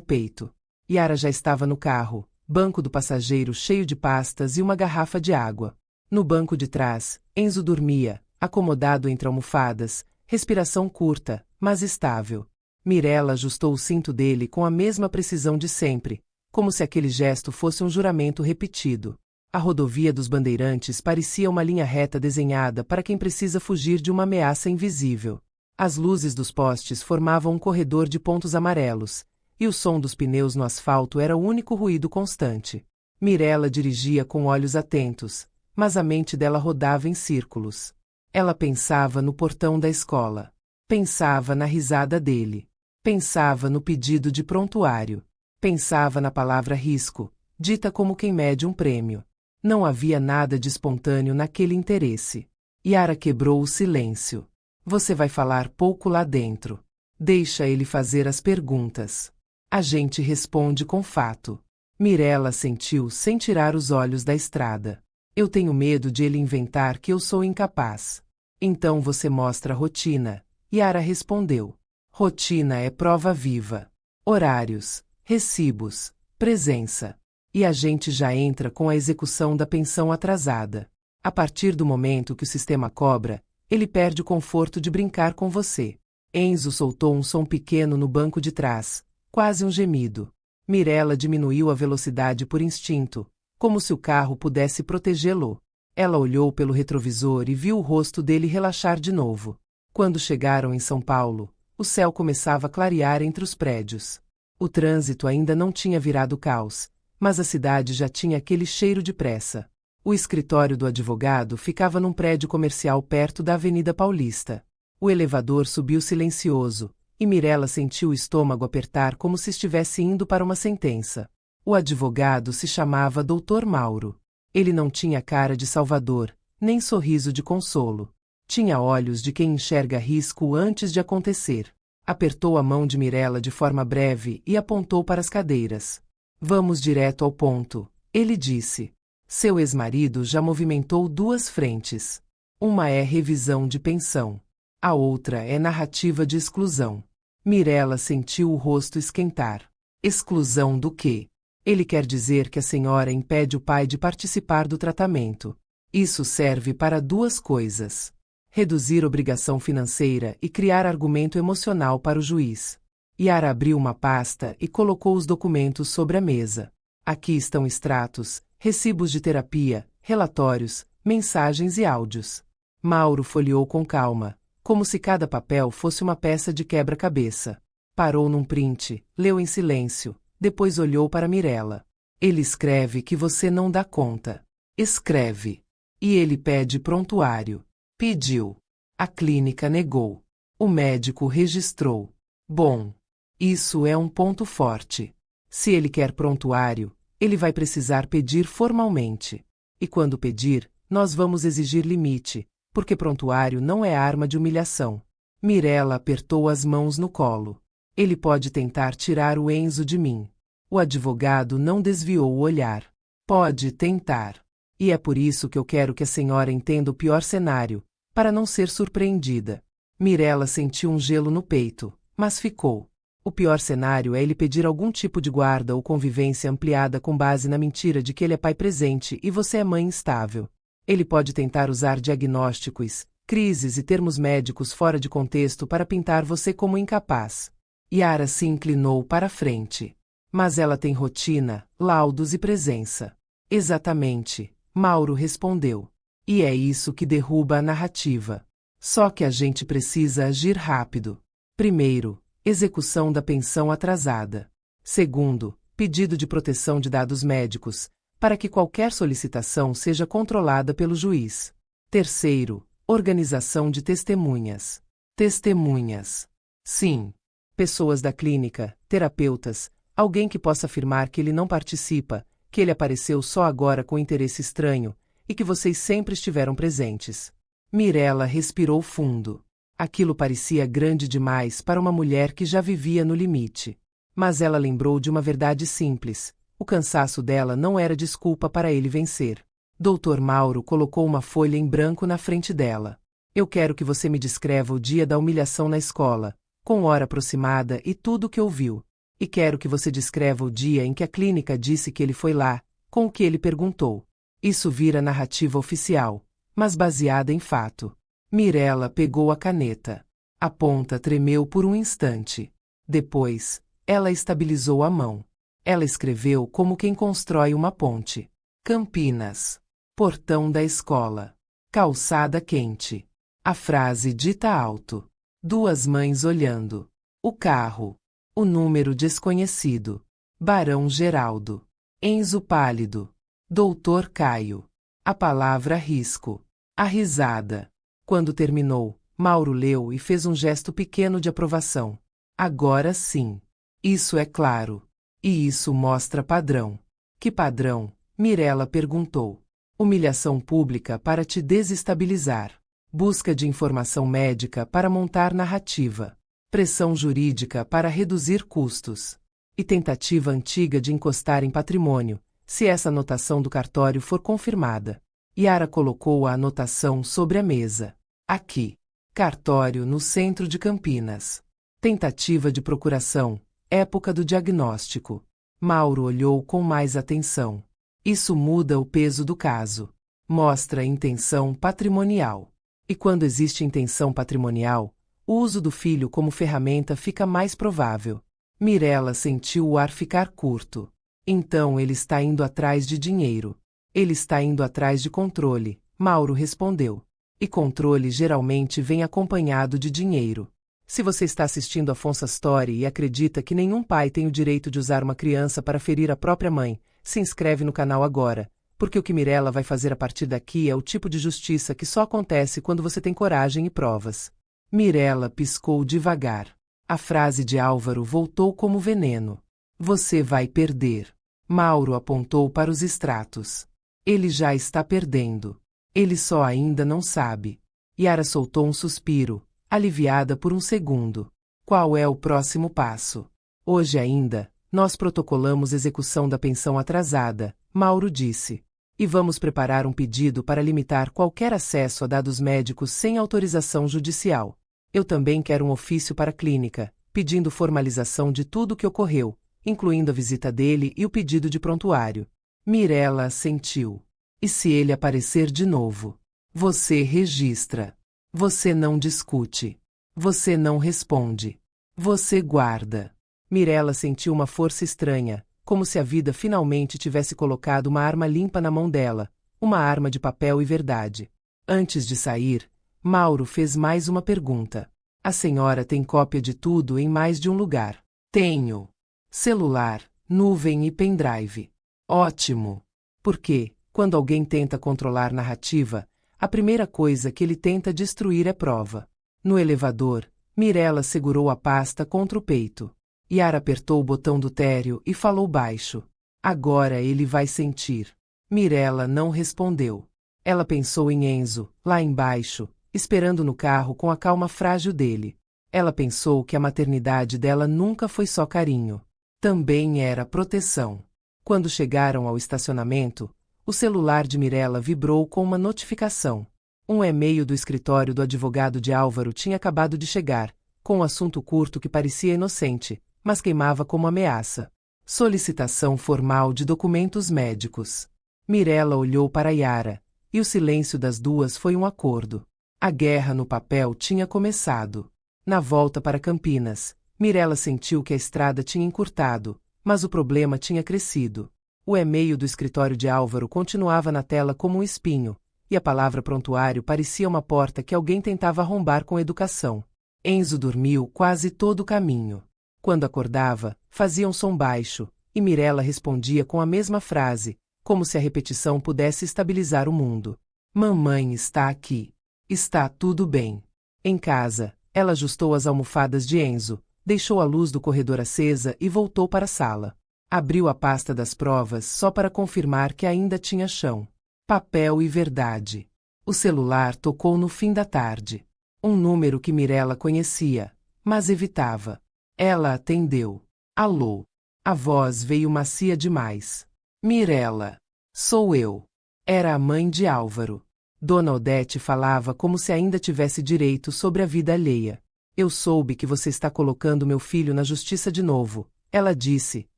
peito. Yara já estava no carro, banco do passageiro cheio de pastas e uma garrafa de água. No banco de trás, Enzo dormia, acomodado entre almofadas, respiração curta, mas estável. Mirella ajustou o cinto dele com a mesma precisão de sempre, como se aquele gesto fosse um juramento repetido. A rodovia dos Bandeirantes parecia uma linha reta desenhada para quem precisa fugir de uma ameaça invisível. As luzes dos postes formavam um corredor de pontos amarelos, e o som dos pneus no asfalto era o único ruído constante. Mirella dirigia com olhos atentos, mas a mente dela rodava em círculos. Ela pensava no portão da escola. Pensava na risada dele. Pensava no pedido de prontuário. Pensava na palavra risco, dita como quem mede um prêmio. Não havia nada de espontâneo naquele interesse. Yara quebrou o silêncio. Você vai falar pouco lá dentro. Deixa ele fazer as perguntas. A gente responde com fato. Mirella sentiu sem tirar os olhos da estrada. Eu tenho medo de ele inventar que eu sou incapaz. Então você mostra a rotina. Yara respondeu. Rotina é prova viva. Horários, recibos, presença. E a gente já entra com a execução da pensão atrasada. A partir do momento que o sistema cobra, ele perde o conforto de brincar com você. Enzo soltou um som pequeno no banco de trás, quase um gemido. Mirella diminuiu a velocidade por instinto, como se o carro pudesse protegê-lo. Ela olhou pelo retrovisor e viu o rosto dele relaxar de novo. Quando chegaram em São Paulo, o céu começava a clarear entre os prédios. O trânsito ainda não tinha virado caos, mas a cidade já tinha aquele cheiro de pressa. O escritório do advogado ficava num prédio comercial perto da Avenida Paulista. O elevador subiu silencioso, e Mirella sentiu o estômago apertar como se estivesse indo para uma sentença. O advogado se chamava Dr. Mauro. Ele não tinha cara de salvador, nem sorriso de consolo. Tinha olhos de quem enxerga risco antes de acontecer. Apertou a mão de Mirella de forma breve e apontou para as cadeiras. Vamos direto ao ponto, ele disse. Seu ex-marido já movimentou duas frentes. Uma é revisão de pensão. A outra é narrativa de exclusão. Mirella sentiu o rosto esquentar. Exclusão do quê? Ele quer dizer que a senhora impede o pai de participar do tratamento. Isso serve para duas coisas. Reduzir obrigação financeira e criar argumento emocional para o juiz. Yara abriu uma pasta e colocou os documentos sobre a mesa. Aqui estão extratos, recibos de terapia, relatórios, mensagens e áudios. Mauro folheou com calma, como se cada papel fosse uma peça de quebra-cabeça. Parou num print, leu em silêncio, depois olhou para Mirella. Ele escreve que você não dá conta. Escreve. E ele pede prontuário. Pediu. A clínica negou. O médico registrou. Bom, isso é um ponto forte. Se ele quer prontuário, ele vai precisar pedir formalmente. E quando pedir, nós vamos exigir limite, porque prontuário não é arma de humilhação. Mirella apertou as mãos no colo. Ele pode tentar tirar o Enzo de mim. O advogado não desviou o olhar. Pode tentar. E é por isso que eu quero que a senhora entenda o pior cenário, para não ser surpreendida. Mirella sentiu um gelo no peito, mas ficou. O pior cenário é ele pedir algum tipo de guarda ou convivência ampliada com base na mentira de que ele é pai presente e você é mãe instável. Ele pode tentar usar diagnósticos, crises e termos médicos fora de contexto para pintar você como incapaz. Yara se inclinou para a frente. Mas ela tem rotina, laudos e presença. Exatamente, Mauro respondeu. E é isso que derruba a narrativa. Só que a gente precisa agir rápido. Primeiro, execução da pensão atrasada. Segundo, pedido de proteção de dados médicos, para que qualquer solicitação seja controlada pelo juiz. Terceiro, organização de testemunhas. Testemunhas. Sim. Pessoas da clínica, terapeutas, alguém que possa afirmar que ele não participa, que ele apareceu só agora com interesse estranho, e que vocês sempre estiveram presentes. Mirella respirou fundo. Aquilo parecia grande demais para uma mulher que já vivia no limite. Mas ela lembrou de uma verdade simples. O cansaço dela não era desculpa para ele vencer. Dr. Mauro colocou uma folha em branco na frente dela. Eu quero que você me descreva o dia da humilhação na escola, com hora aproximada e tudo o que ouviu. E quero que você descreva o dia em que a clínica disse que ele foi lá, com o que ele perguntou. Isso vira narrativa oficial, mas baseada em fato. Mirella pegou a caneta. A ponta tremeu por um instante. Depois, ela estabilizou a mão. Ela escreveu como quem constrói uma ponte. Campinas. Portão da escola. Calçada quente. A frase dita alto. Duas mães olhando. O carro. O número desconhecido. Barão Geraldo. Enzo pálido. Doutor Caio. A palavra risco. A risada. Quando terminou, Mauro leu e fez um gesto pequeno de aprovação. Agora sim. Isso é claro. E isso mostra padrão. Que padrão? Mirella perguntou. Humilhação pública para te desestabilizar. Busca de informação médica para montar narrativa. Pressão jurídica para reduzir custos. E tentativa antiga de encostar em patrimônio, se essa anotação do cartório for confirmada. Yara colocou a anotação sobre a mesa. Aqui. Cartório no centro de Campinas. Tentativa de procuração. Época do diagnóstico. Mauro olhou com mais atenção. Isso muda o peso do caso. Mostra intenção patrimonial. E quando existe intenção patrimonial, o uso do filho como ferramenta fica mais provável. Mirella sentiu o ar ficar curto. Então ele está indo atrás de dinheiro. Ele está indo atrás de controle, Mauro respondeu. E controle geralmente vem acompanhado de dinheiro. Se você está assistindo a Afonso Story e acredita que nenhum pai tem o direito de usar uma criança para ferir a própria mãe, se inscreve no canal agora, porque o que Mirella vai fazer a partir daqui é o tipo de justiça que só acontece quando você tem coragem e provas. Mirella piscou devagar. A frase de Álvaro voltou como veneno. Você vai perder. Mauro apontou para os extratos. Ele já está perdendo. Ele só ainda não sabe. Yara soltou um suspiro, aliviada por um segundo. Qual é o próximo passo? Hoje ainda, nós protocolamos execução da pensão atrasada, Mauro disse. E vamos preparar um pedido para limitar qualquer acesso a dados médicos sem autorização judicial. Eu também quero um ofício para a clínica, pedindo formalização de tudo o que ocorreu, incluindo a visita dele e o pedido de prontuário. Mirella assentiu. E se ele aparecer de novo? Você registra. Você não discute. Você não responde. Você guarda. Mirella sentiu uma força estranha, como se a vida finalmente tivesse colocado uma arma limpa na mão dela, uma arma de papel e verdade. Antes de sair, Mauro fez mais uma pergunta. A senhora tem cópia de tudo em mais de um lugar? Tenho. Celular, nuvem e pendrive. Ótimo. Porque, quando alguém tenta controlar narrativa, a primeira coisa que ele tenta destruir é prova. No elevador, Mirella segurou a pasta contra o peito. Yara apertou o botão do térreo e falou baixo. Agora ele vai sentir. Mirella não respondeu. Ela pensou em Enzo, lá embaixo, esperando no carro com a calma frágil dele. Ela pensou que a maternidade dela nunca foi só carinho. Também era proteção. Quando chegaram ao estacionamento, o celular de Mirella vibrou com uma notificação. Um e-mail do escritório do advogado de Álvaro tinha acabado de chegar, com um assunto curto que parecia inocente, mas queimava como ameaça. Solicitação formal de documentos médicos. Mirella olhou para Yara, e o silêncio das duas foi um acordo. A guerra no papel tinha começado. Na volta para Campinas, Mirella sentiu que a estrada tinha encurtado, mas o problema tinha crescido. O e-mail do escritório de Álvaro continuava na tela como um espinho, e a palavra prontuário parecia uma porta que alguém tentava arrombar com educação. Enzo dormiu quase todo o caminho. Quando acordava, fazia um som baixo, e Mirella respondia com a mesma frase, como se a repetição pudesse estabilizar o mundo. Mamãe está aqui. Está tudo bem. Em casa, ela ajustou as almofadas de Enzo, deixou a luz do corredor acesa e voltou para a sala. Abriu a pasta das provas só para confirmar que ainda tinha chão. Papel e verdade. O celular tocou no fim da tarde. Um número que Mirella conhecia, mas evitava. Ela atendeu. Alô. A voz veio macia demais. Mirella. Sou eu. Era a mãe de Álvaro. Dona Odete falava como se ainda tivesse direito sobre a vida alheia. Eu soube que você está colocando meu filho na justiça de novo, ela disse,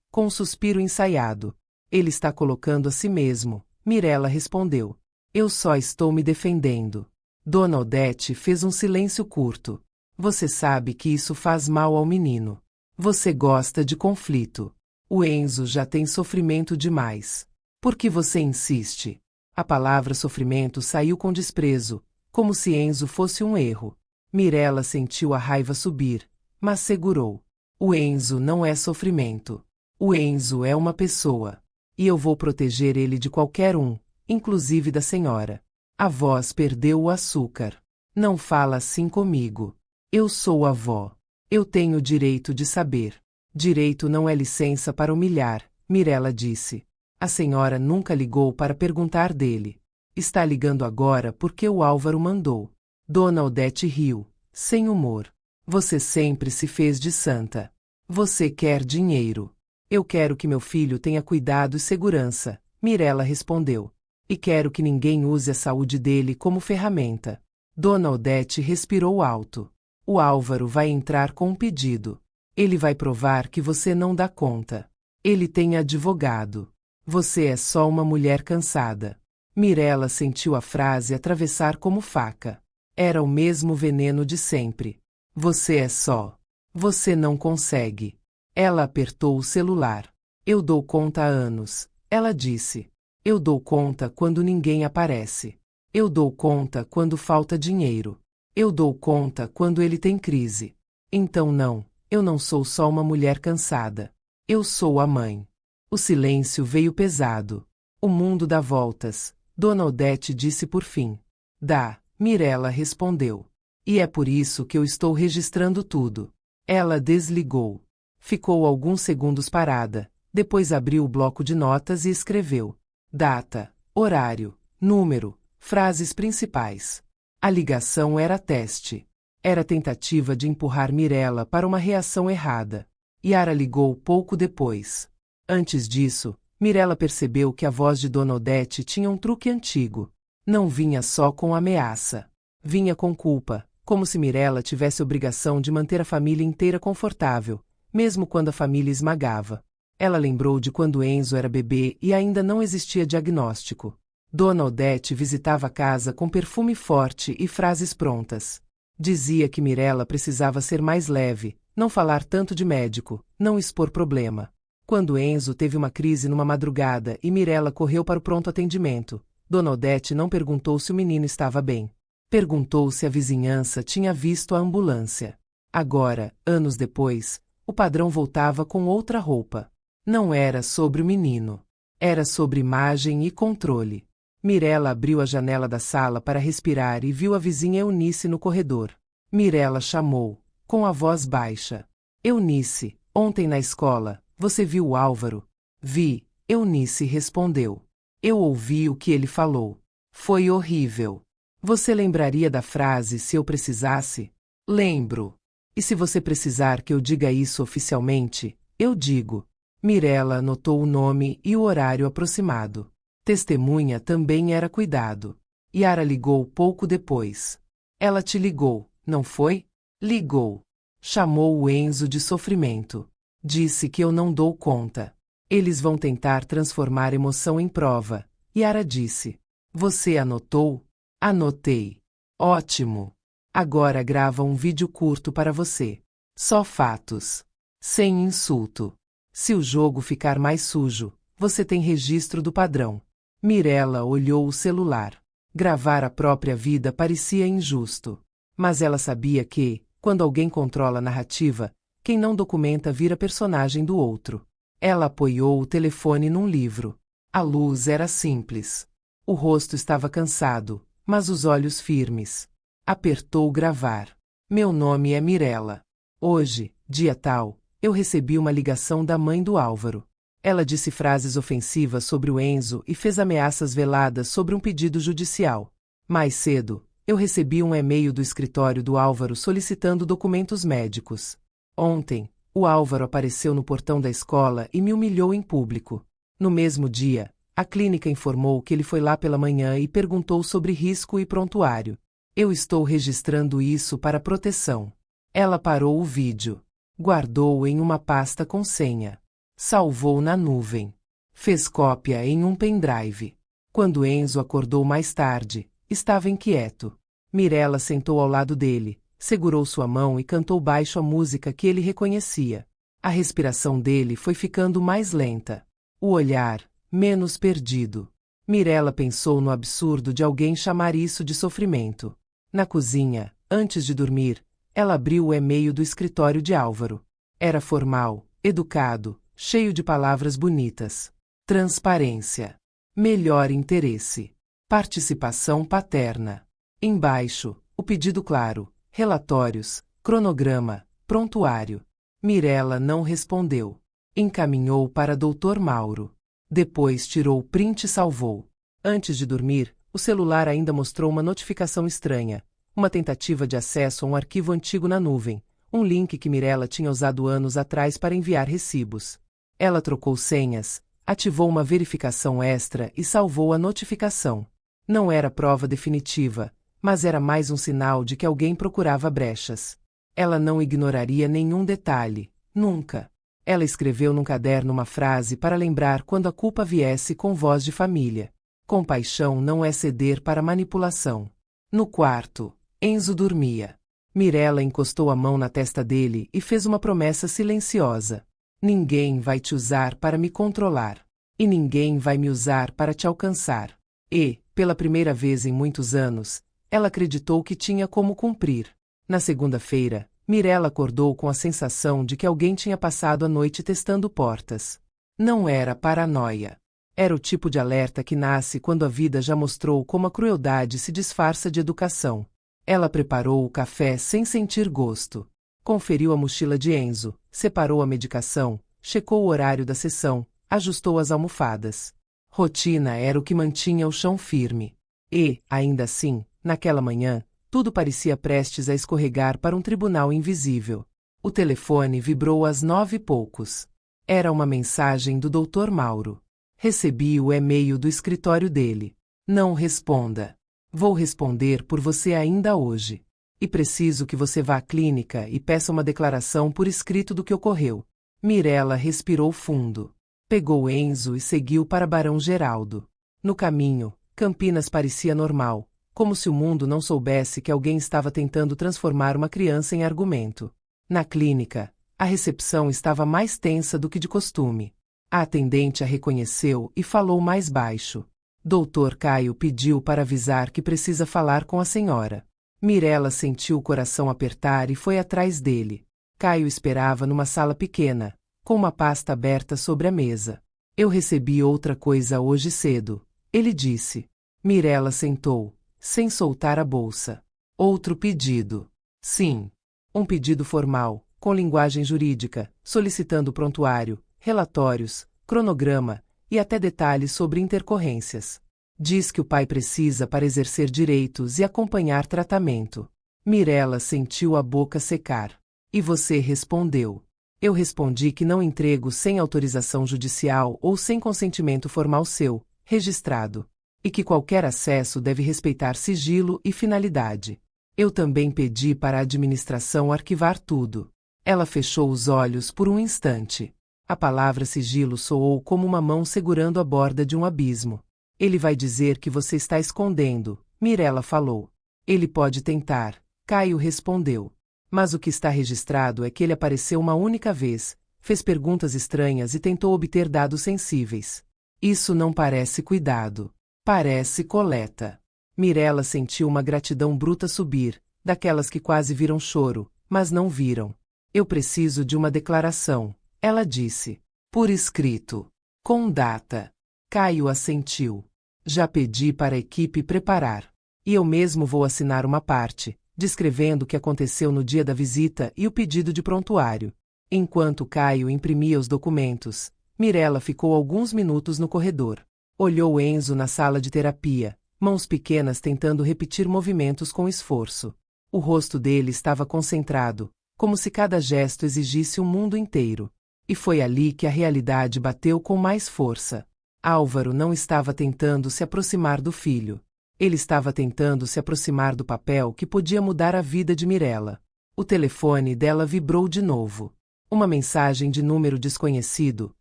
com um suspiro ensaiado. Ele está colocando a si mesmo, Mirella respondeu. Eu só estou me defendendo. Dona Odete fez um silêncio curto. Você sabe que isso faz mal ao menino. Você gosta de conflito. O Enzo já tem sofrimento demais. Por que você insiste? A palavra sofrimento saiu com desprezo, como se Enzo fosse um erro. Mirella sentiu a raiva subir, mas segurou. O Enzo não é sofrimento. O Enzo é uma pessoa. E eu vou proteger ele de qualquer um, inclusive da senhora. A voz perdeu o açúcar. Não fala assim comigo. Eu sou a avó. Eu tenho o direito de saber. Direito não é licença para humilhar, Mirella disse. A senhora nunca ligou para perguntar dele. Está ligando agora porque o Álvaro mandou. Dona Odete riu, sem humor. Você sempre se fez de santa. Você quer dinheiro. Eu quero que meu filho tenha cuidado e segurança, Mirella respondeu. E quero que ninguém use a saúde dele como ferramenta. Dona Odete respirou alto. O Álvaro vai entrar com um pedido. Ele vai provar que você não dá conta. Ele tem advogado. Você é só uma mulher cansada. Mirella sentiu a frase atravessar como faca. Era o mesmo veneno de sempre. Você é só. Você não consegue. Ela apertou o celular. Eu dou conta há anos, ela disse. Eu dou conta quando ninguém aparece. Eu dou conta quando falta dinheiro. Eu dou conta quando ele tem crise. Então não, eu não sou só uma mulher cansada. Eu sou a mãe. O silêncio veio pesado. O mundo dá voltas, Dona Odete disse por fim. Dá, Mirella respondeu. E é por isso que eu estou registrando tudo. Ela desligou. Ficou alguns segundos parada, depois abriu o bloco de notas e escreveu. Data, horário, número, frases principais. A ligação era teste. Era tentativa de empurrar Mirella para uma reação errada. Yara ligou pouco depois. Antes disso, Mirella percebeu que a voz de Dona Odete tinha um truque antigo. Não vinha só com ameaça. Vinha com culpa, como se Mirella tivesse obrigação de manter a família inteira confortável, mesmo quando a família esmagava. Ela lembrou de quando Enzo era bebê e ainda não existia diagnóstico. Dona Odete visitava a casa com perfume forte e frases prontas. Dizia que Mirella precisava ser mais leve, não falar tanto de médico, não expor problema. Quando Enzo teve uma crise numa madrugada e Mirella correu para o pronto atendimento, Dona Odete não perguntou se o menino estava bem. Perguntou se a vizinhança tinha visto a ambulância. Agora, anos depois, o padrão voltava com outra roupa. Não era sobre o menino. Era sobre imagem e controle. Mirella abriu a janela da sala para respirar e viu a vizinha Eunice no corredor. Mirella chamou, com a voz baixa. Eunice, ontem na escola, você viu o Álvaro? Vi, Eunice respondeu. Eu ouvi o que ele falou. Foi horrível. Você lembraria da frase se eu precisasse? Lembro. E se você precisar que eu diga isso oficialmente, eu digo. Mirella anotou o nome e o horário aproximado. Testemunha também era cuidado. Yara ligou pouco depois. Ela te ligou, não foi? Ligou. Chamou o Enzo de sofrimento. Disse que eu não dou conta. Eles vão tentar transformar emoção em prova. Yara disse. Você anotou? Anotei. Ótimo. Agora grava um vídeo curto para você. Só fatos. Sem insulto. Se o jogo ficar mais sujo, você tem registro do padrão. Mirella olhou o celular. Gravar a própria vida parecia injusto. Mas ela sabia que, quando alguém controla a narrativa, quem não documenta vira personagem do outro. Ela apoiou o telefone num livro. A luz era simples. O rosto estava cansado, mas os olhos firmes. Apertou gravar. Meu nome é Mirella. Hoje, dia tal, eu recebi uma ligação da mãe do Álvaro. Ela disse frases ofensivas sobre o Enzo e fez ameaças veladas sobre um pedido judicial. Mais cedo, eu recebi um e-mail do escritório do Álvaro solicitando documentos médicos. Ontem, o Álvaro apareceu no portão da escola e me humilhou em público. No mesmo dia, A clínica informou que ele foi lá pela manhã e perguntou sobre risco e prontuário. Eu estou registrando isso para proteção. Ela parou o vídeo. Guardou em uma pasta com senha. Salvou na nuvem. Fez cópia em um pendrive. Quando Enzo acordou mais tarde, estava inquieto. Mirella sentou ao lado dele, segurou sua mão e cantou baixo a música que ele reconhecia. A respiração dele foi ficando mais lenta. O olhar, menos perdido. Mirella pensou no absurdo de alguém chamar isso de sofrimento. Na cozinha, antes de dormir, ela abriu o e-mail do escritório de Álvaro. Era formal, educado, cheio de palavras bonitas. Transparência. Melhor interesse. Participação paterna. Embaixo, o pedido claro, relatórios, cronograma, prontuário. Mirella não respondeu. Encaminhou para Dr. Mauro. Depois tirou o print e salvou. Antes de dormir, o celular ainda mostrou uma notificação estranha. Uma tentativa de acesso a um arquivo antigo na nuvem. Um link que Mirella tinha usado anos atrás para enviar recibos. Ela trocou senhas, ativou uma verificação extra e salvou a notificação. Não era prova definitiva, mas era mais um sinal de que alguém procurava brechas. Ela não ignoraria nenhum detalhe, nunca. Ela escreveu num caderno uma frase para lembrar quando a culpa viesse com voz de família. Compaixão não é ceder para manipulação. No quarto, Enzo dormia. Mirella encostou a mão na testa dele e fez uma promessa silenciosa. Ninguém vai te usar para me controlar. E ninguém vai me usar para te alcançar. E, pela primeira vez em muitos anos, ela acreditou que tinha como cumprir. Na segunda-feira, Mirella acordou com a sensação de que alguém tinha passado a noite testando portas. Não era paranoia. Era o tipo de alerta que nasce quando a vida já mostrou como a crueldade se disfarça de educação. Ela preparou o café sem sentir gosto. Conferiu a mochila de Enzo, separou a medicação, checou o horário da sessão, ajustou as almofadas. Rotina era o que mantinha o chão firme. E, ainda assim, naquela manhã, tudo parecia prestes a escorregar para um tribunal invisível. O telefone vibrou às 9h poucos. Era uma mensagem do Dr. Mauro. Recebi o e-mail do escritório dele. Não responda. Vou responder por você ainda hoje. E preciso que você vá à clínica e peça uma declaração por escrito do que ocorreu. Mirella respirou fundo. Pegou Enzo e seguiu para Barão Geraldo. No caminho, Campinas parecia normal, como se o mundo não soubesse que alguém estava tentando transformar uma criança em argumento. Na clínica, a recepção estava mais tensa do que de costume. A atendente a reconheceu e falou mais baixo. Dr. Caio pediu para avisar que precisa falar com a senhora. Mirella sentiu o coração apertar e foi atrás dele. Caio esperava numa sala pequena, com uma pasta aberta sobre a mesa. Eu recebi outra coisa hoje cedo, ele disse. Mirella sentou, sem soltar a bolsa. Outro pedido. Sim. Um pedido formal, com linguagem jurídica, solicitando prontuário, relatórios, cronograma e até detalhes sobre intercorrências. Diz que o pai precisa para exercer direitos e acompanhar tratamento. Mirella sentiu a boca secar. E você respondeu. Eu respondi que não entrego sem autorização judicial ou sem consentimento formal seu, registrado. E que qualquer acesso deve respeitar sigilo e finalidade. Eu também pedi para a administração arquivar tudo. Ela fechou os olhos por um instante. A palavra sigilo soou como uma mão segurando a borda de um abismo. Ele vai dizer que você está escondendo, Mirella falou. Ele pode tentar, Caio respondeu. Mas o que está registrado é que ele apareceu uma única vez, fez perguntas estranhas e tentou obter dados sensíveis. Isso não parece cuidado. Parece coleta. Mirella sentiu uma gratidão bruta subir, daquelas que quase viram choro, mas não viram. Eu preciso de uma declaração, ela disse. Por escrito. Com data. Caio assentiu. Já pedi para a equipe preparar. E eu mesmo vou assinar uma parte, descrevendo o que aconteceu no dia da visita e o pedido de prontuário. Enquanto Caio imprimia os documentos, Mirella ficou alguns minutos no corredor. Olhou Enzo na sala de terapia, mãos pequenas tentando repetir movimentos com esforço. O rosto dele estava concentrado, como se cada gesto exigisse o mundo inteiro. E foi ali que a realidade bateu com mais força. Álvaro não estava tentando se aproximar do filho. Ele estava tentando se aproximar do papel que podia mudar a vida de Mirella. O telefone dela vibrou de novo. Uma mensagem de número desconhecido,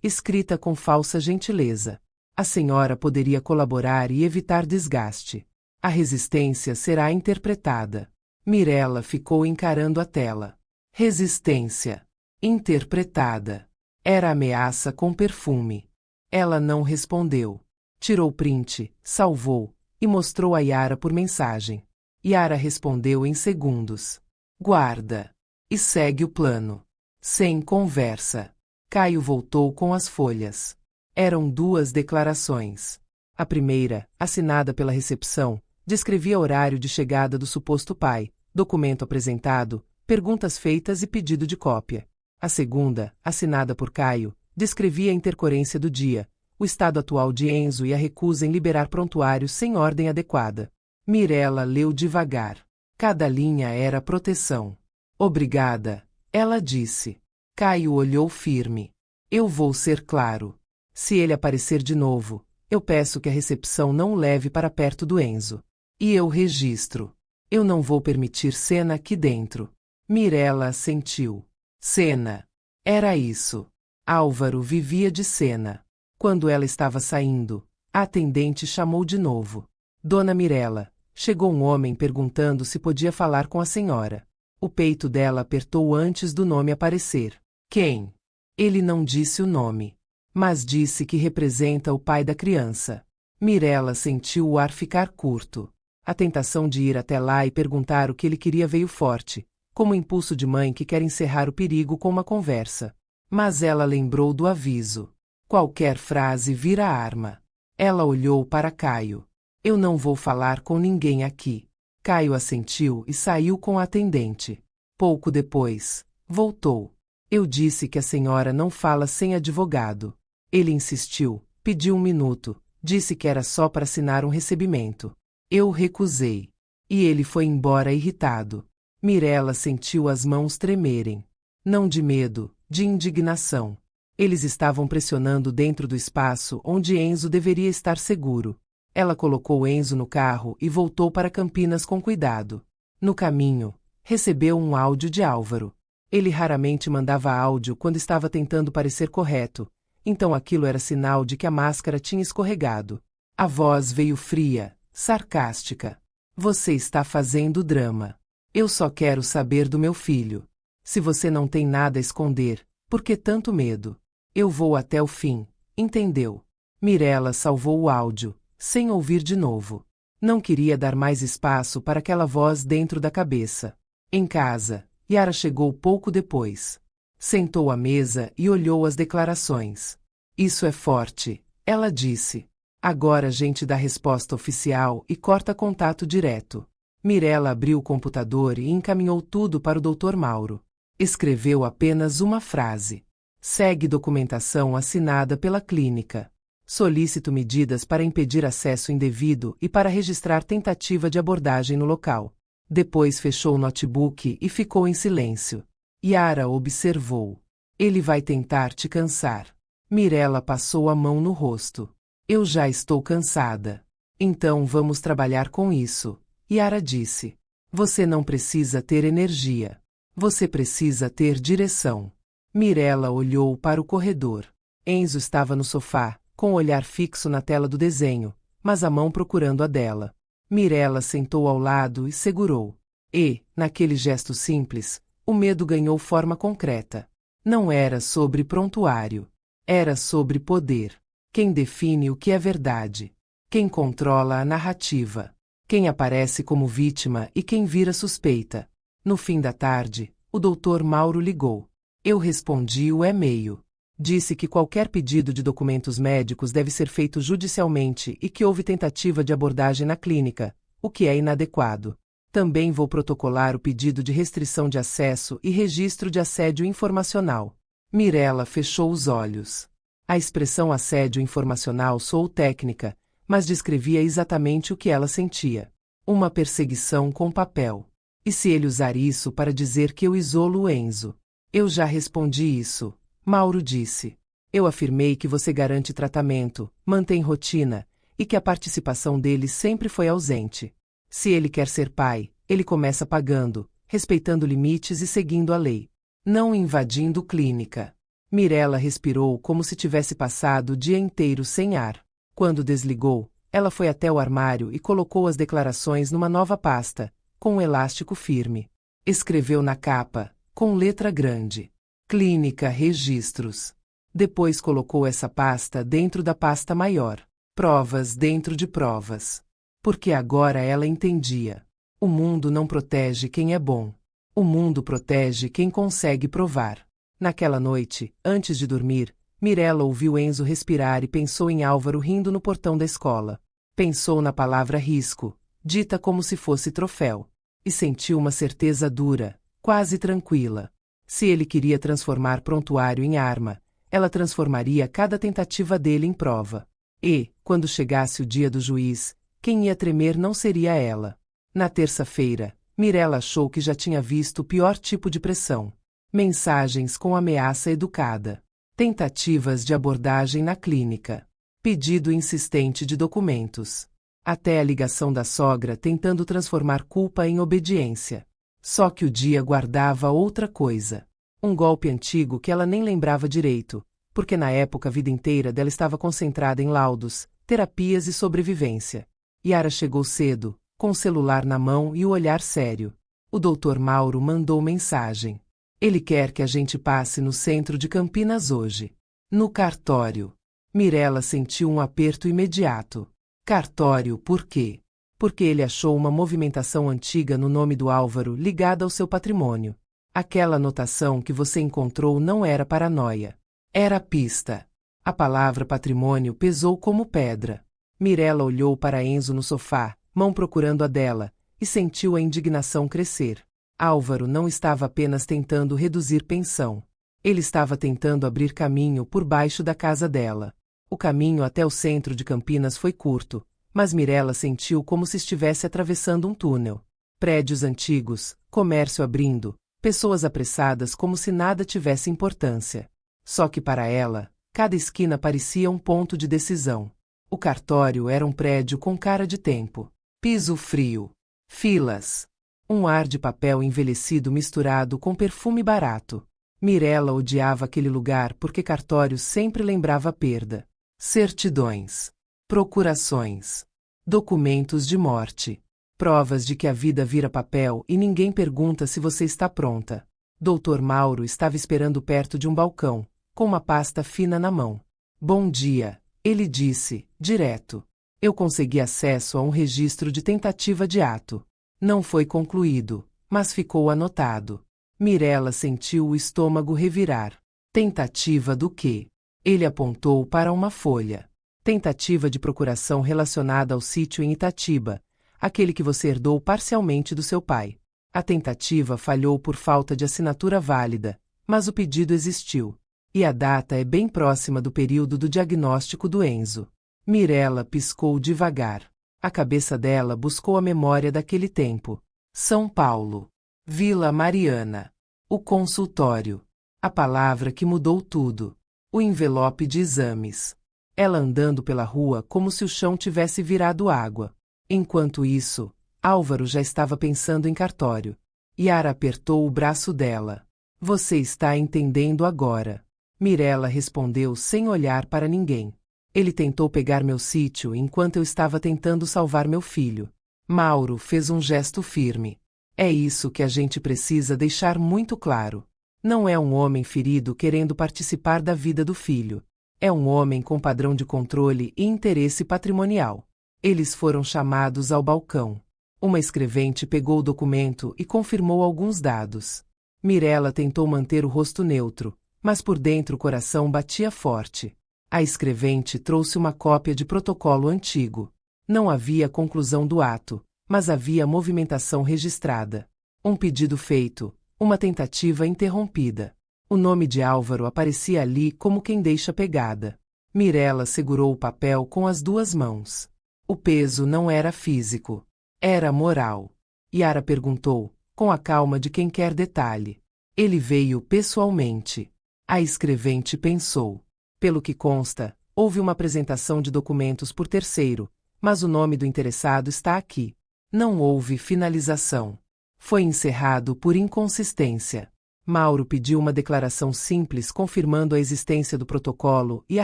escrita com falsa gentileza. A senhora poderia colaborar e evitar desgaste. A resistência será interpretada. Mirella ficou encarando a tela. Resistência. Interpretada. Era ameaça com perfume. Ela não respondeu. Tirou print, salvou, e mostrou a Yara por mensagem. Yara respondeu em segundos. Guarda. E segue o plano. Sem conversa. Caio voltou com as folhas. Eram 2 declarações. A primeira, assinada pela recepção, descrevia horário de chegada do suposto pai, documento apresentado, perguntas feitas e pedido de cópia. A segunda, assinada por Caio, descrevia a intercorrência do dia, o estado atual de Enzo e a recusa em liberar prontuário sem ordem adequada. Mirella leu devagar. Cada linha era proteção. Obrigada, ela disse. Caio olhou firme. Eu vou ser claro. Se ele aparecer de novo, eu peço que a recepção não o leve para perto do Enzo. E eu registro. Eu não vou permitir cena aqui dentro. Mirella assentiu. Cena. Era isso. Álvaro vivia de cena. Quando ela estava saindo, a atendente chamou de novo. Dona Mirella, chegou um homem perguntando se podia falar com a senhora. O peito dela apertou antes do nome aparecer. Quem? Ele não disse o nome, mas disse que representa o pai da criança. Mirella sentiu o ar ficar curto. A tentação de ir até lá e perguntar o que ele queria veio forte, como o impulso de mãe que quer encerrar o perigo com uma conversa. Mas ela lembrou do aviso. Qualquer frase vira arma. Ela olhou para Caio. Eu não vou falar com ninguém aqui. Caio assentiu e saiu com a atendente. Pouco depois, voltou. Eu disse que a senhora não fala sem advogado. Ele insistiu, pediu 1 minuto, disse que era só para assinar um recebimento. Eu recusei. E ele foi embora irritado. Mirella sentiu as mãos tremerem. Não de medo, de indignação. Eles estavam pressionando dentro do espaço onde Enzo deveria estar seguro. Ela colocou Enzo no carro e voltou para Campinas com cuidado. No caminho, recebeu um áudio de Álvaro. Ele raramente mandava áudio quando estava tentando parecer correto, então aquilo era sinal de que a máscara tinha escorregado. A voz veio fria, sarcástica. Você está fazendo drama. Eu só quero saber do meu filho. Se você não tem nada a esconder, por que tanto medo? Eu vou até o fim, entendeu? Mirella salvou o áudio, sem ouvir de novo. Não queria dar mais espaço para aquela voz dentro da cabeça. Em casa, Yara chegou pouco depois. Sentou à mesa e olhou as declarações. Isso é forte, ela disse. Agora a gente dá resposta oficial e corta contato direto. Mirella abriu o computador e encaminhou tudo para o Dr. Mauro. Escreveu apenas uma frase. Segue documentação assinada pela clínica. Solicito medidas para impedir acesso indevido e para registrar tentativa de abordagem no local. Depois fechou o notebook e ficou em silêncio. Yara observou. Ele vai tentar te cansar. Mirella passou a mão no rosto. Eu já estou cansada. Então vamos trabalhar com isso, Yara disse. Você não precisa ter energia. Você precisa ter direção. Mirella olhou para o corredor. Enzo estava no sofá, com o olhar fixo na tela do desenho, mas a mão procurando a dela. Mirella sentou ao lado e segurou. E, naquele gesto simples, o medo ganhou forma concreta. Não era sobre prontuário. Era sobre poder. Quem define o que é verdade. Quem controla a narrativa. Quem aparece como vítima e quem vira suspeita. No fim da tarde, o Dr. Mauro ligou. Eu respondi o e-mail. Disse que qualquer pedido de documentos médicos deve ser feito judicialmente e que houve tentativa de abordagem na clínica, o que é inadequado. Também vou protocolar o pedido de restrição de acesso e registro de assédio informacional. Mirella fechou os olhos. A expressão assédio informacional soou técnica, mas descrevia exatamente o que ela sentia. Uma perseguição com papel. E se ele usar isso para dizer que eu isolo o Enzo? Eu já respondi isso, Mauro disse. Eu afirmei que você garante tratamento, mantém rotina, e que a participação dele sempre foi ausente. Se ele quer ser pai, ele começa pagando, respeitando limites e seguindo a lei. Não invadindo clínica. Mirella respirou como se tivesse passado o dia inteiro sem ar. Quando desligou, ela foi até o armário e colocou as declarações numa nova pasta, com um elástico firme. Escreveu na capa, com letra grande: Clínica Registros. Depois colocou essa pasta dentro da pasta maior. Provas dentro de provas. Porque agora ela entendia. O mundo não protege quem é bom. O mundo protege quem consegue provar. Naquela noite, antes de dormir, Mirella ouviu Enzo respirar e pensou em Álvaro rindo no portão da escola. Pensou na palavra risco, dita como se fosse troféu. E sentiu uma certeza dura, quase tranquila. Se ele queria transformar prontuário em arma, ela transformaria cada tentativa dele em prova. E, quando chegasse o dia do juiz, quem ia tremer não seria ela. Na terça-feira, Mirella achou que já tinha visto o pior tipo de pressão. Mensagens com ameaça educada. Tentativas de abordagem na clínica. Pedido insistente de documentos. Até a ligação da sogra tentando transformar culpa em obediência. Só que o dia guardava outra coisa. Um golpe antigo que ela nem lembrava direito, porque na época a vida inteira dela estava concentrada em laudos, terapias e sobrevivência. Yara chegou cedo, com o celular na mão e o olhar sério. O Dr. Mauro mandou mensagem. Ele quer que a gente passe no centro de Campinas hoje. No cartório. Mirella sentiu um aperto imediato. Cartório por quê? Porque ele achou uma movimentação antiga no nome do Álvaro ligada ao seu patrimônio. Aquela anotação que você encontrou não era paranoia. Era pista. A palavra patrimônio pesou como pedra. Mirella olhou para Enzo no sofá, mão procurando a dela, e sentiu a indignação crescer. Álvaro não estava apenas tentando reduzir pensão. Ele estava tentando abrir caminho por baixo da casa dela. O caminho até o centro de Campinas foi curto, mas Mirella sentiu como se estivesse atravessando um túnel. Prédios antigos, comércio abrindo, pessoas apressadas como se nada tivesse importância. Só que para ela, cada esquina parecia um ponto de decisão. O cartório era um prédio com cara de tempo. Piso frio. Filas. Um ar de papel envelhecido misturado com perfume barato. Mirella odiava aquele lugar porque cartório sempre lembrava perda. Certidões. Procurações. Documentos de morte. Provas de que a vida vira papel e ninguém pergunta se você está pronta. Dr. Mauro estava esperando perto de um balcão, com uma pasta fina na mão. Bom dia, ele disse, direto. Eu consegui acesso a um registro de tentativa de ato. Não foi concluído, mas ficou anotado. Mirella sentiu o estômago revirar. Tentativa do quê? Ele apontou para uma folha. Tentativa de procuração relacionada ao sítio em Itatiba, aquele que você herdou parcialmente do seu pai. A tentativa falhou por falta de assinatura válida, mas o pedido existiu. E a data é bem próxima do período do diagnóstico do Enzo. Mirella piscou devagar. A cabeça dela buscou a memória daquele tempo. São Paulo. Vila Mariana. O consultório. A palavra que mudou tudo. O envelope de exames. Ela andando pela rua como se o chão tivesse virado água. Enquanto isso, Álvaro já estava pensando em cartório. Yara apertou o braço dela. Você está entendendo agora. Mirella respondeu sem olhar para ninguém. Ele tentou pegar meu sítio enquanto eu estava tentando salvar meu filho. Mauro fez um gesto firme. É isso que a gente precisa deixar muito claro. Não é um homem ferido querendo participar da vida do filho. É um homem com padrão de controle e interesse patrimonial. Eles foram chamados ao balcão. Uma escrevente pegou o documento e confirmou alguns dados. Mirella tentou manter o rosto neutro, mas por dentro o coração batia forte. A escrevente trouxe uma cópia de protocolo antigo. Não havia conclusão do ato, mas havia movimentação registrada. Um pedido feito, uma tentativa interrompida. O nome de Álvaro aparecia ali como quem deixa pegada. Mirella segurou o papel com as duas mãos. O peso não era físico. Era moral. Yara perguntou, com a calma de quem quer detalhe. Ele veio pessoalmente. A escrevente pensou. Pelo que consta, houve uma apresentação de documentos por terceiro, mas o nome do interessado está aqui. Não houve finalização. Foi encerrado por inconsistência. Mauro pediu uma declaração simples confirmando a existência do protocolo e a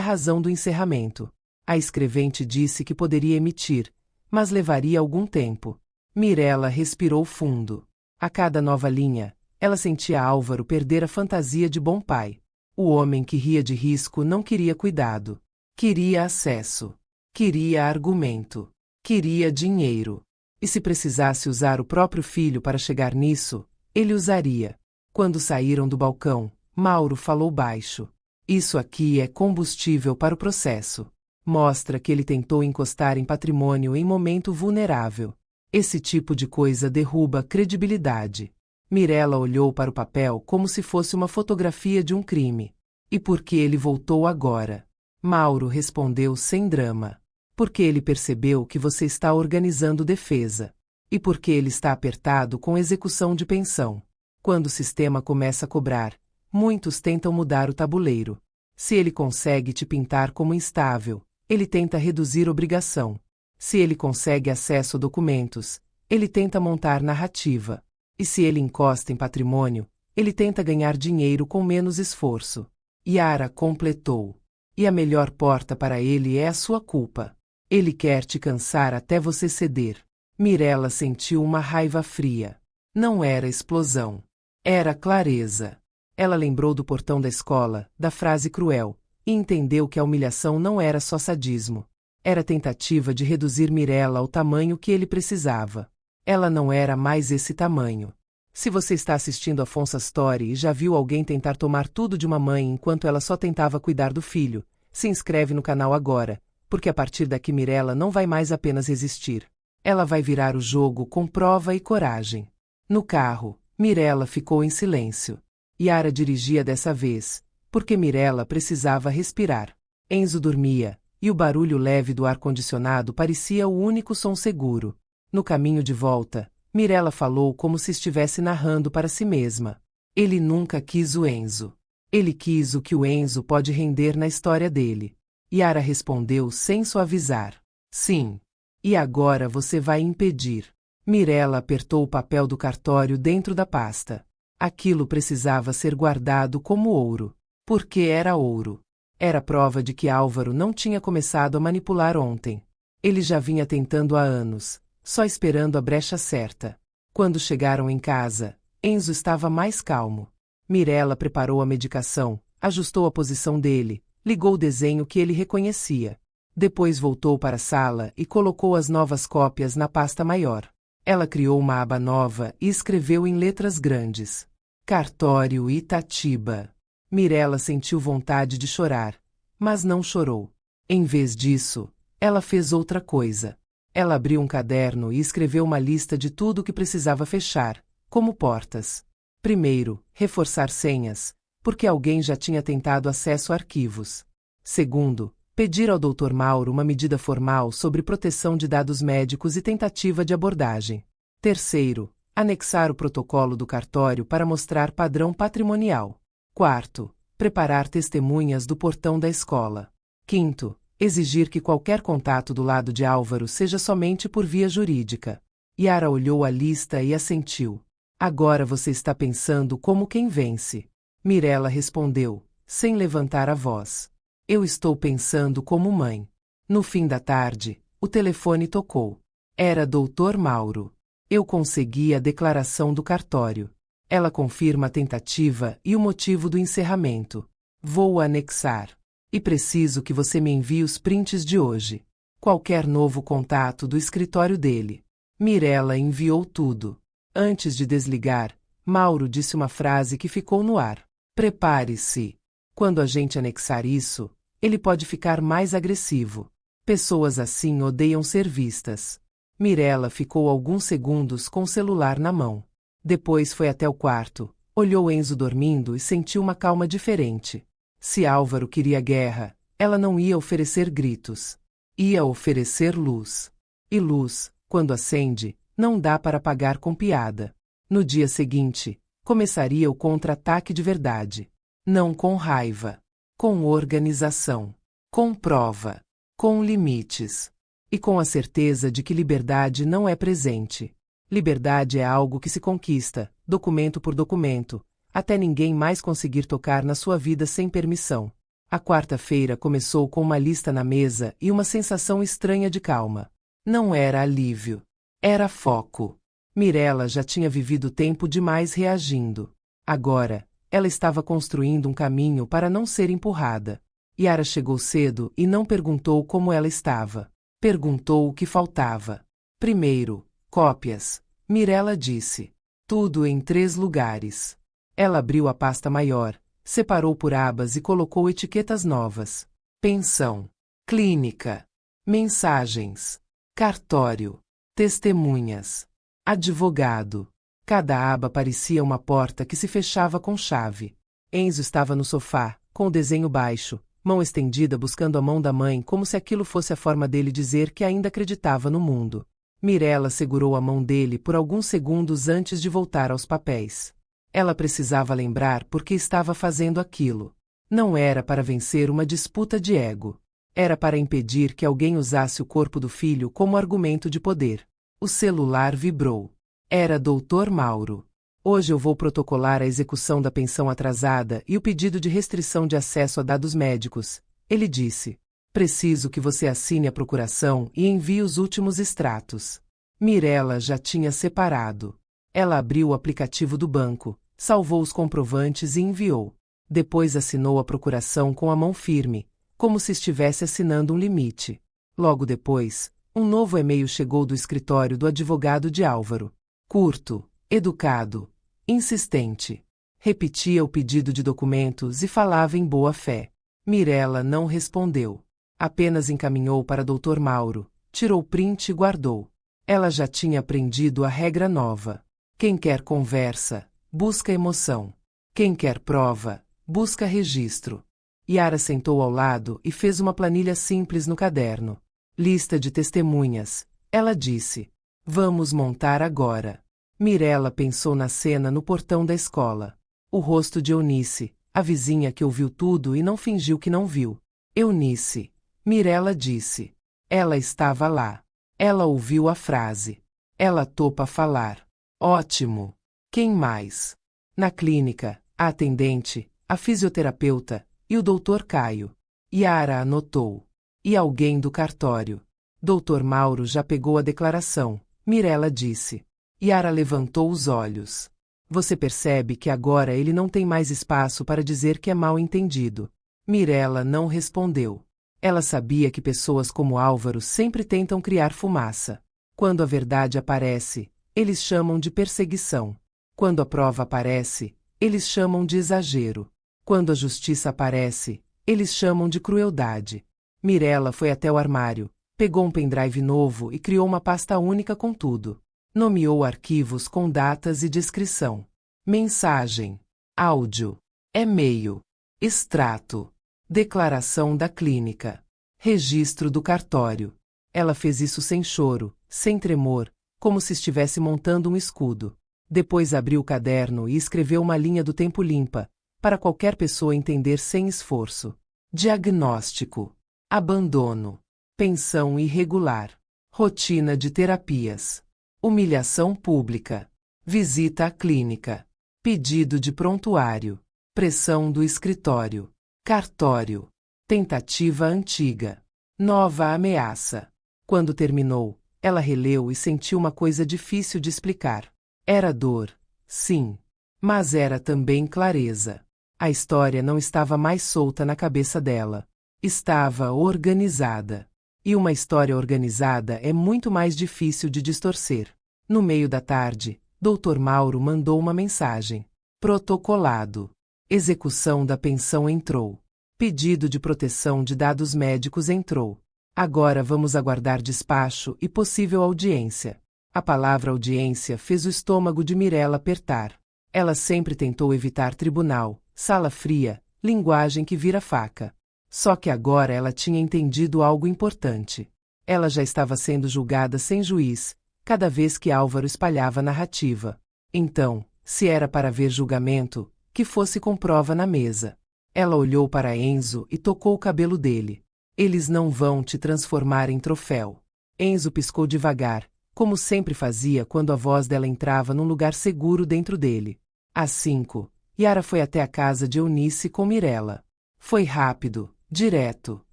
razão do encerramento. A escrevente disse que poderia emitir, mas levaria algum tempo. Mirella respirou fundo. A cada nova linha, ela sentia Álvaro perder a fantasia de bom pai. O homem que ria de risco não queria cuidado. Queria acesso. Queria argumento. Queria dinheiro. E se precisasse usar o próprio filho para chegar nisso, ele usaria. Quando saíram do balcão, Mauro falou baixo. Isso aqui é combustível para o processo. Mostra que ele tentou encostar em patrimônio em momento vulnerável. Esse tipo de coisa derruba credibilidade. Mirella olhou para o papel como se fosse uma fotografia de um crime. E por que ele voltou agora? Mauro respondeu sem drama. Porque ele percebeu que você está organizando defesa. E porque ele está apertado com execução de pensão. Quando o sistema começa a cobrar, muitos tentam mudar o tabuleiro. Se ele consegue te pintar como instável, ele tenta reduzir obrigação. Se ele consegue acesso a documentos, ele tenta montar narrativa. E se ele encosta em patrimônio, ele tenta ganhar dinheiro com menos esforço. Yara completou. E a melhor porta para ele é a sua culpa. Ele quer te cansar até você ceder. Mirella sentiu uma raiva fria. Não era explosão. Era clareza. Ela lembrou do portão da escola, da frase cruel, e entendeu que a humilhação não era só sadismo. Era tentativa de reduzir Mirella ao tamanho que ele precisava. Ela não era mais esse tamanho. Se você está assistindo Afonso Astori e já viu alguém tentar tomar tudo de uma mãe enquanto ela só tentava cuidar do filho, se inscreve no canal agora, porque a partir daqui Mirella não vai mais apenas resistir. Ela vai virar o jogo com prova e coragem. No carro, Mirella ficou em silêncio. Yara dirigia dessa vez, porque Mirella precisava respirar. Enzo dormia, e o barulho leve do ar-condicionado parecia o único som seguro. No caminho de volta, Mirella falou como se estivesse narrando para si mesma. Ele nunca quis o Enzo. Ele quis o que o Enzo pode render na história dele. Yara respondeu sem suavizar. Sim. E agora você vai impedir. Mirella apertou o papel do cartório dentro da pasta. Aquilo precisava ser guardado como ouro. Porque era ouro. Era prova de que Álvaro não tinha começado a manipular ontem. Ele já vinha tentando há anos, só esperando a brecha certa. Quando chegaram em casa, Enzo estava mais calmo. Mirella preparou a medicação, ajustou a posição dele, ligou o desenho que ele reconhecia. Depois voltou para a sala e colocou as novas cópias na pasta maior. Ela criou uma aba nova e escreveu em letras grandes. Cartório Itatiba. Mirella sentiu vontade de chorar, mas não chorou. Em vez disso, ela fez outra coisa. Ela abriu um caderno e escreveu uma lista de tudo o que precisava fechar, como portas. Primeiro, reforçar senhas, porque alguém já tinha tentado acesso a arquivos. Segundo, pedir ao Dr. Mauro uma medida formal sobre proteção de dados médicos e tentativa de abordagem. Terceiro, anexar o protocolo do cartório para mostrar padrão patrimonial. Quarto, preparar testemunhas do portão da escola. Quinto, exigir que qualquer contato do lado de Álvaro seja somente por via jurídica. Yara olhou a lista e assentiu. Agora você está pensando como quem vence. Mirella respondeu, sem levantar a voz. Eu estou pensando como mãe. No fim da tarde, o telefone tocou. Era Dr. Mauro. Eu consegui a declaração do cartório. Ela confirma a tentativa e o motivo do encerramento. Vou anexar. E preciso que você me envie os prints de hoje. Qualquer novo contato do escritório dele. Mirella enviou tudo. Antes de desligar, Mauro disse uma frase que ficou no ar. Prepare-se. Quando a gente anexar isso, ele pode ficar mais agressivo. Pessoas assim odeiam ser vistas. Mirella ficou alguns segundos com o celular na mão. Depois foi até o quarto, olhou Enzo dormindo e sentiu uma calma diferente. Se Álvaro queria guerra, ela não ia oferecer gritos. Ia oferecer luz. E luz, quando acende, não dá para apagar com piada. No dia seguinte, começaria o contra-ataque de verdade. Não com raiva. com organização, com prova, com limites. E com a certeza de que liberdade não é presente. Liberdade é algo que se conquista, documento por documento, até ninguém mais conseguir tocar na sua vida sem permissão. A quarta-feira começou com uma lista na mesa e uma sensação estranha de calma. Não era alívio. Era foco. Mirella já tinha vivido tempo demais reagindo. Agora, ela estava construindo um caminho para não ser empurrada. Yara chegou cedo e não perguntou como ela estava. Perguntou o que faltava. Primeiro, cópias. Mirella disse. Tudo em 3 lugares. Ela abriu a pasta maior, separou por abas e colocou etiquetas novas. Pensão. Clínica. Mensagens. Cartório. Testemunhas. Advogado. Cada aba parecia uma porta que se fechava com chave. Enzo estava no sofá, com o desenho baixo, mão estendida buscando a mão da mãe como se aquilo fosse a forma dele dizer que ainda acreditava no mundo. Mirella segurou a mão dele por alguns segundos antes de voltar aos papéis. Ela precisava lembrar por que estava fazendo aquilo. Não era para vencer uma disputa de ego. Era para impedir que alguém usasse o corpo do filho como argumento de poder. O celular vibrou. Era Dr. Mauro. Hoje eu vou protocolar a execução da pensão atrasada e o pedido de restrição de acesso a dados médicos, ele disse. Preciso que você assine a procuração e envie os últimos extratos. Mirella já tinha separado. Ela abriu o aplicativo do banco, salvou os comprovantes e enviou. Depois assinou a procuração com a mão firme, como se estivesse assinando um limite. Logo depois, um novo e-mail chegou do escritório do advogado de Álvaro. Curto, educado, insistente. Repetia o pedido de documentos e falava em boa fé. Mirella não respondeu. Apenas encaminhou para Dr. Mauro, tirou print e guardou. Ela já tinha aprendido a regra nova. Quem quer conversa, busca emoção. Quem quer prova, busca registro. Yara sentou ao lado e fez uma planilha simples no caderno. Lista de testemunhas. Ela disse. Vamos montar agora. Mirella pensou na cena no portão da escola. O rosto de Eunice, a vizinha que ouviu tudo e não fingiu que não viu. Eunice. Mirella disse. Ela estava lá. Ela ouviu a frase. Ela topa falar. Ótimo. Quem mais? Na clínica, a atendente, a fisioterapeuta e o Dr. Caio. Yara anotou. E alguém do cartório. Dr. Mauro já pegou a declaração, Mirella disse. Yara levantou os olhos. Você percebe que agora ele não tem mais espaço para dizer que é mal entendido. Mirella não respondeu. Ela sabia que pessoas como Álvaro sempre tentam criar fumaça. Quando a verdade aparece, eles chamam de perseguição. Quando a prova aparece, eles chamam de exagero. Quando a justiça aparece, eles chamam de crueldade. Mirella foi até o armário, pegou um pendrive novo e criou uma pasta única com tudo. Nomeou arquivos com datas e descrição. Mensagem. Áudio. E-mail. Extrato. Declaração da clínica. Registro do cartório. Ela fez isso sem choro, sem tremor, como se estivesse montando um escudo. Depois abriu o caderno e escreveu uma linha do tempo limpa, para qualquer pessoa entender sem esforço. Diagnóstico. Abandono. Pensão irregular. Rotina de terapias. Humilhação pública. Visita à clínica. Pedido de prontuário. Pressão do escritório. Cartório. Tentativa antiga. Nova ameaça. Quando terminou, ela releu e sentiu uma coisa difícil de explicar. Era dor, sim. Mas era também clareza. A história não estava mais solta na cabeça dela. Estava organizada. E uma história organizada é muito mais difícil de distorcer. No meio da tarde, Dr. Mauro mandou uma mensagem. Protocolado. Execução da pensão entrou. Pedido de proteção de dados médicos entrou. Agora vamos aguardar despacho e possível audiência. A palavra audiência fez o estômago de Mirella apertar. Ela sempre tentou evitar tribunal, sala fria, linguagem que vira faca. Só que agora ela tinha entendido algo importante. Ela já estava sendo julgada sem juiz, cada vez que Álvaro espalhava narrativa. Então, se era para haver julgamento, que fosse com prova na mesa. Ela olhou para Enzo e tocou o cabelo dele. Eles não vão te transformar em troféu. Enzo piscou devagar, como sempre fazia quando a voz dela entrava num lugar seguro dentro dele. Às 5, Yara foi até a casa de Eunice com Mirella. Foi rápido, direto,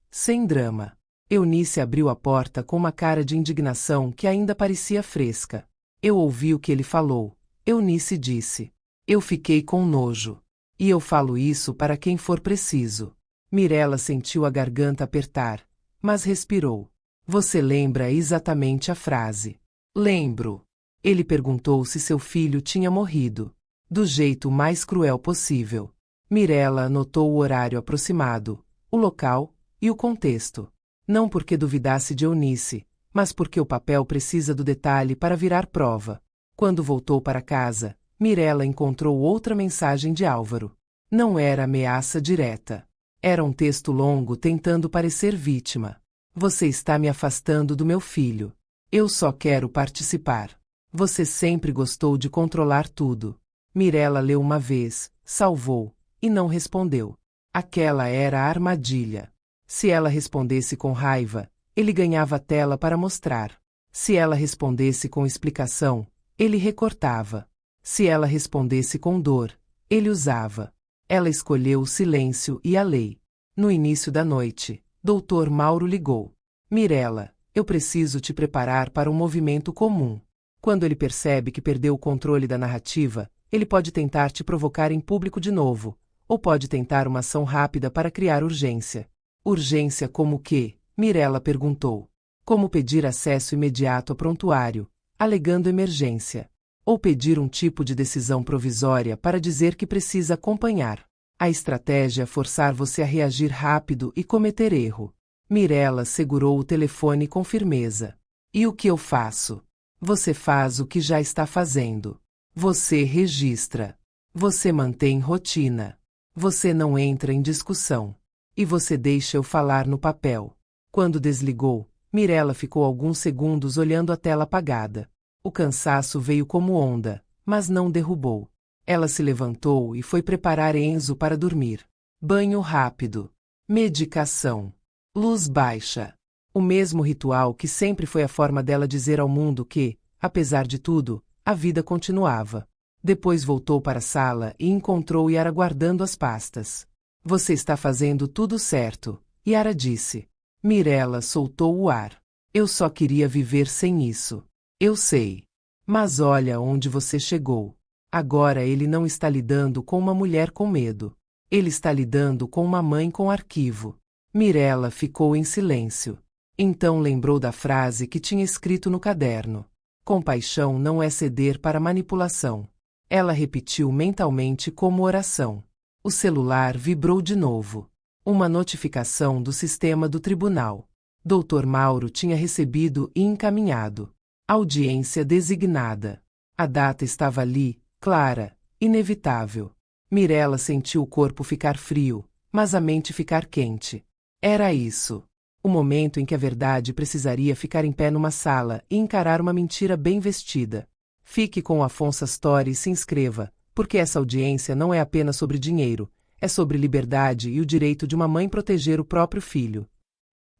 sem drama. Eunice abriu a porta com uma cara de indignação que ainda parecia fresca. Eu ouvi o que ele falou. Eunice disse. Eu fiquei com nojo. E eu falo isso para quem for preciso. Mirella sentiu a garganta apertar, mas respirou. Você lembra exatamente a frase? Lembro. Ele perguntou se seu filho tinha morrido. Do jeito mais cruel possível. Mirella anotou o horário aproximado, o local e o contexto. Não porque duvidasse de Eunice, mas porque o papel precisa do detalhe para virar prova. Quando voltou para casa, Mirella encontrou outra mensagem de Álvaro. Não era ameaça direta. Era um texto longo tentando parecer vítima. Você está me afastando do meu filho. Eu só quero participar. Você sempre gostou de controlar tudo. Mirella leu uma vez, salvou, e não respondeu. Aquela era a armadilha. Se ela respondesse com raiva, ele ganhava a tela para mostrar. Se ela respondesse com explicação, ele recortava. Se ela respondesse com dor, ele usava. Ela escolheu o silêncio e a lei. No início da noite, Dr. Mauro ligou. Mirella, eu preciso te preparar para um movimento comum. Quando ele percebe que perdeu o controle da narrativa, ele pode tentar te provocar em público de novo, ou pode tentar uma ação rápida para criar urgência. Urgência como o quê? Mirella perguntou. Como pedir acesso imediato a prontuário, alegando emergência. Ou pedir um tipo de decisão provisória para dizer que precisa acompanhar. A estratégia é forçar você a reagir rápido e cometer erro. Mirella segurou o telefone com firmeza. E o que eu faço? Você faz o que já está fazendo. Você registra. Você mantém rotina. Você não entra em discussão. E você deixa eu falar no papel. Quando desligou, Mirella ficou alguns segundos olhando a tela apagada. O cansaço veio como onda, mas não derrubou. Ela se levantou e foi preparar Enzo para dormir. Banho rápido. Medicação. Luz baixa. O mesmo ritual que sempre foi a forma dela dizer ao mundo que, apesar de tudo, a vida continuava. Depois voltou para a sala e encontrou Yara guardando as pastas. Você está fazendo tudo certo, Yara disse. Mirella soltou o ar. Eu só queria viver sem isso. Eu sei. Mas olha onde você chegou. Agora ele não está lidando com uma mulher com medo. Ele está lidando com uma mãe com arquivo. Mirella ficou em silêncio. Então lembrou da frase que tinha escrito no caderno. Compaixão não é ceder para manipulação. Ela repetiu mentalmente como oração. O celular vibrou de novo. Uma notificação do sistema do tribunal. Dr. Mauro tinha recebido e encaminhado. Audiência designada. A data estava ali, clara, inevitável. Mirella sentiu o corpo ficar frio, mas a mente ficar quente. Era isso. O momento em que a verdade precisaria ficar em pé numa sala e encarar uma mentira bem vestida. Fique com o Afonso Astori e se inscreva, porque essa audiência não é apenas sobre dinheiro, é sobre liberdade e o direito de uma mãe proteger o próprio filho.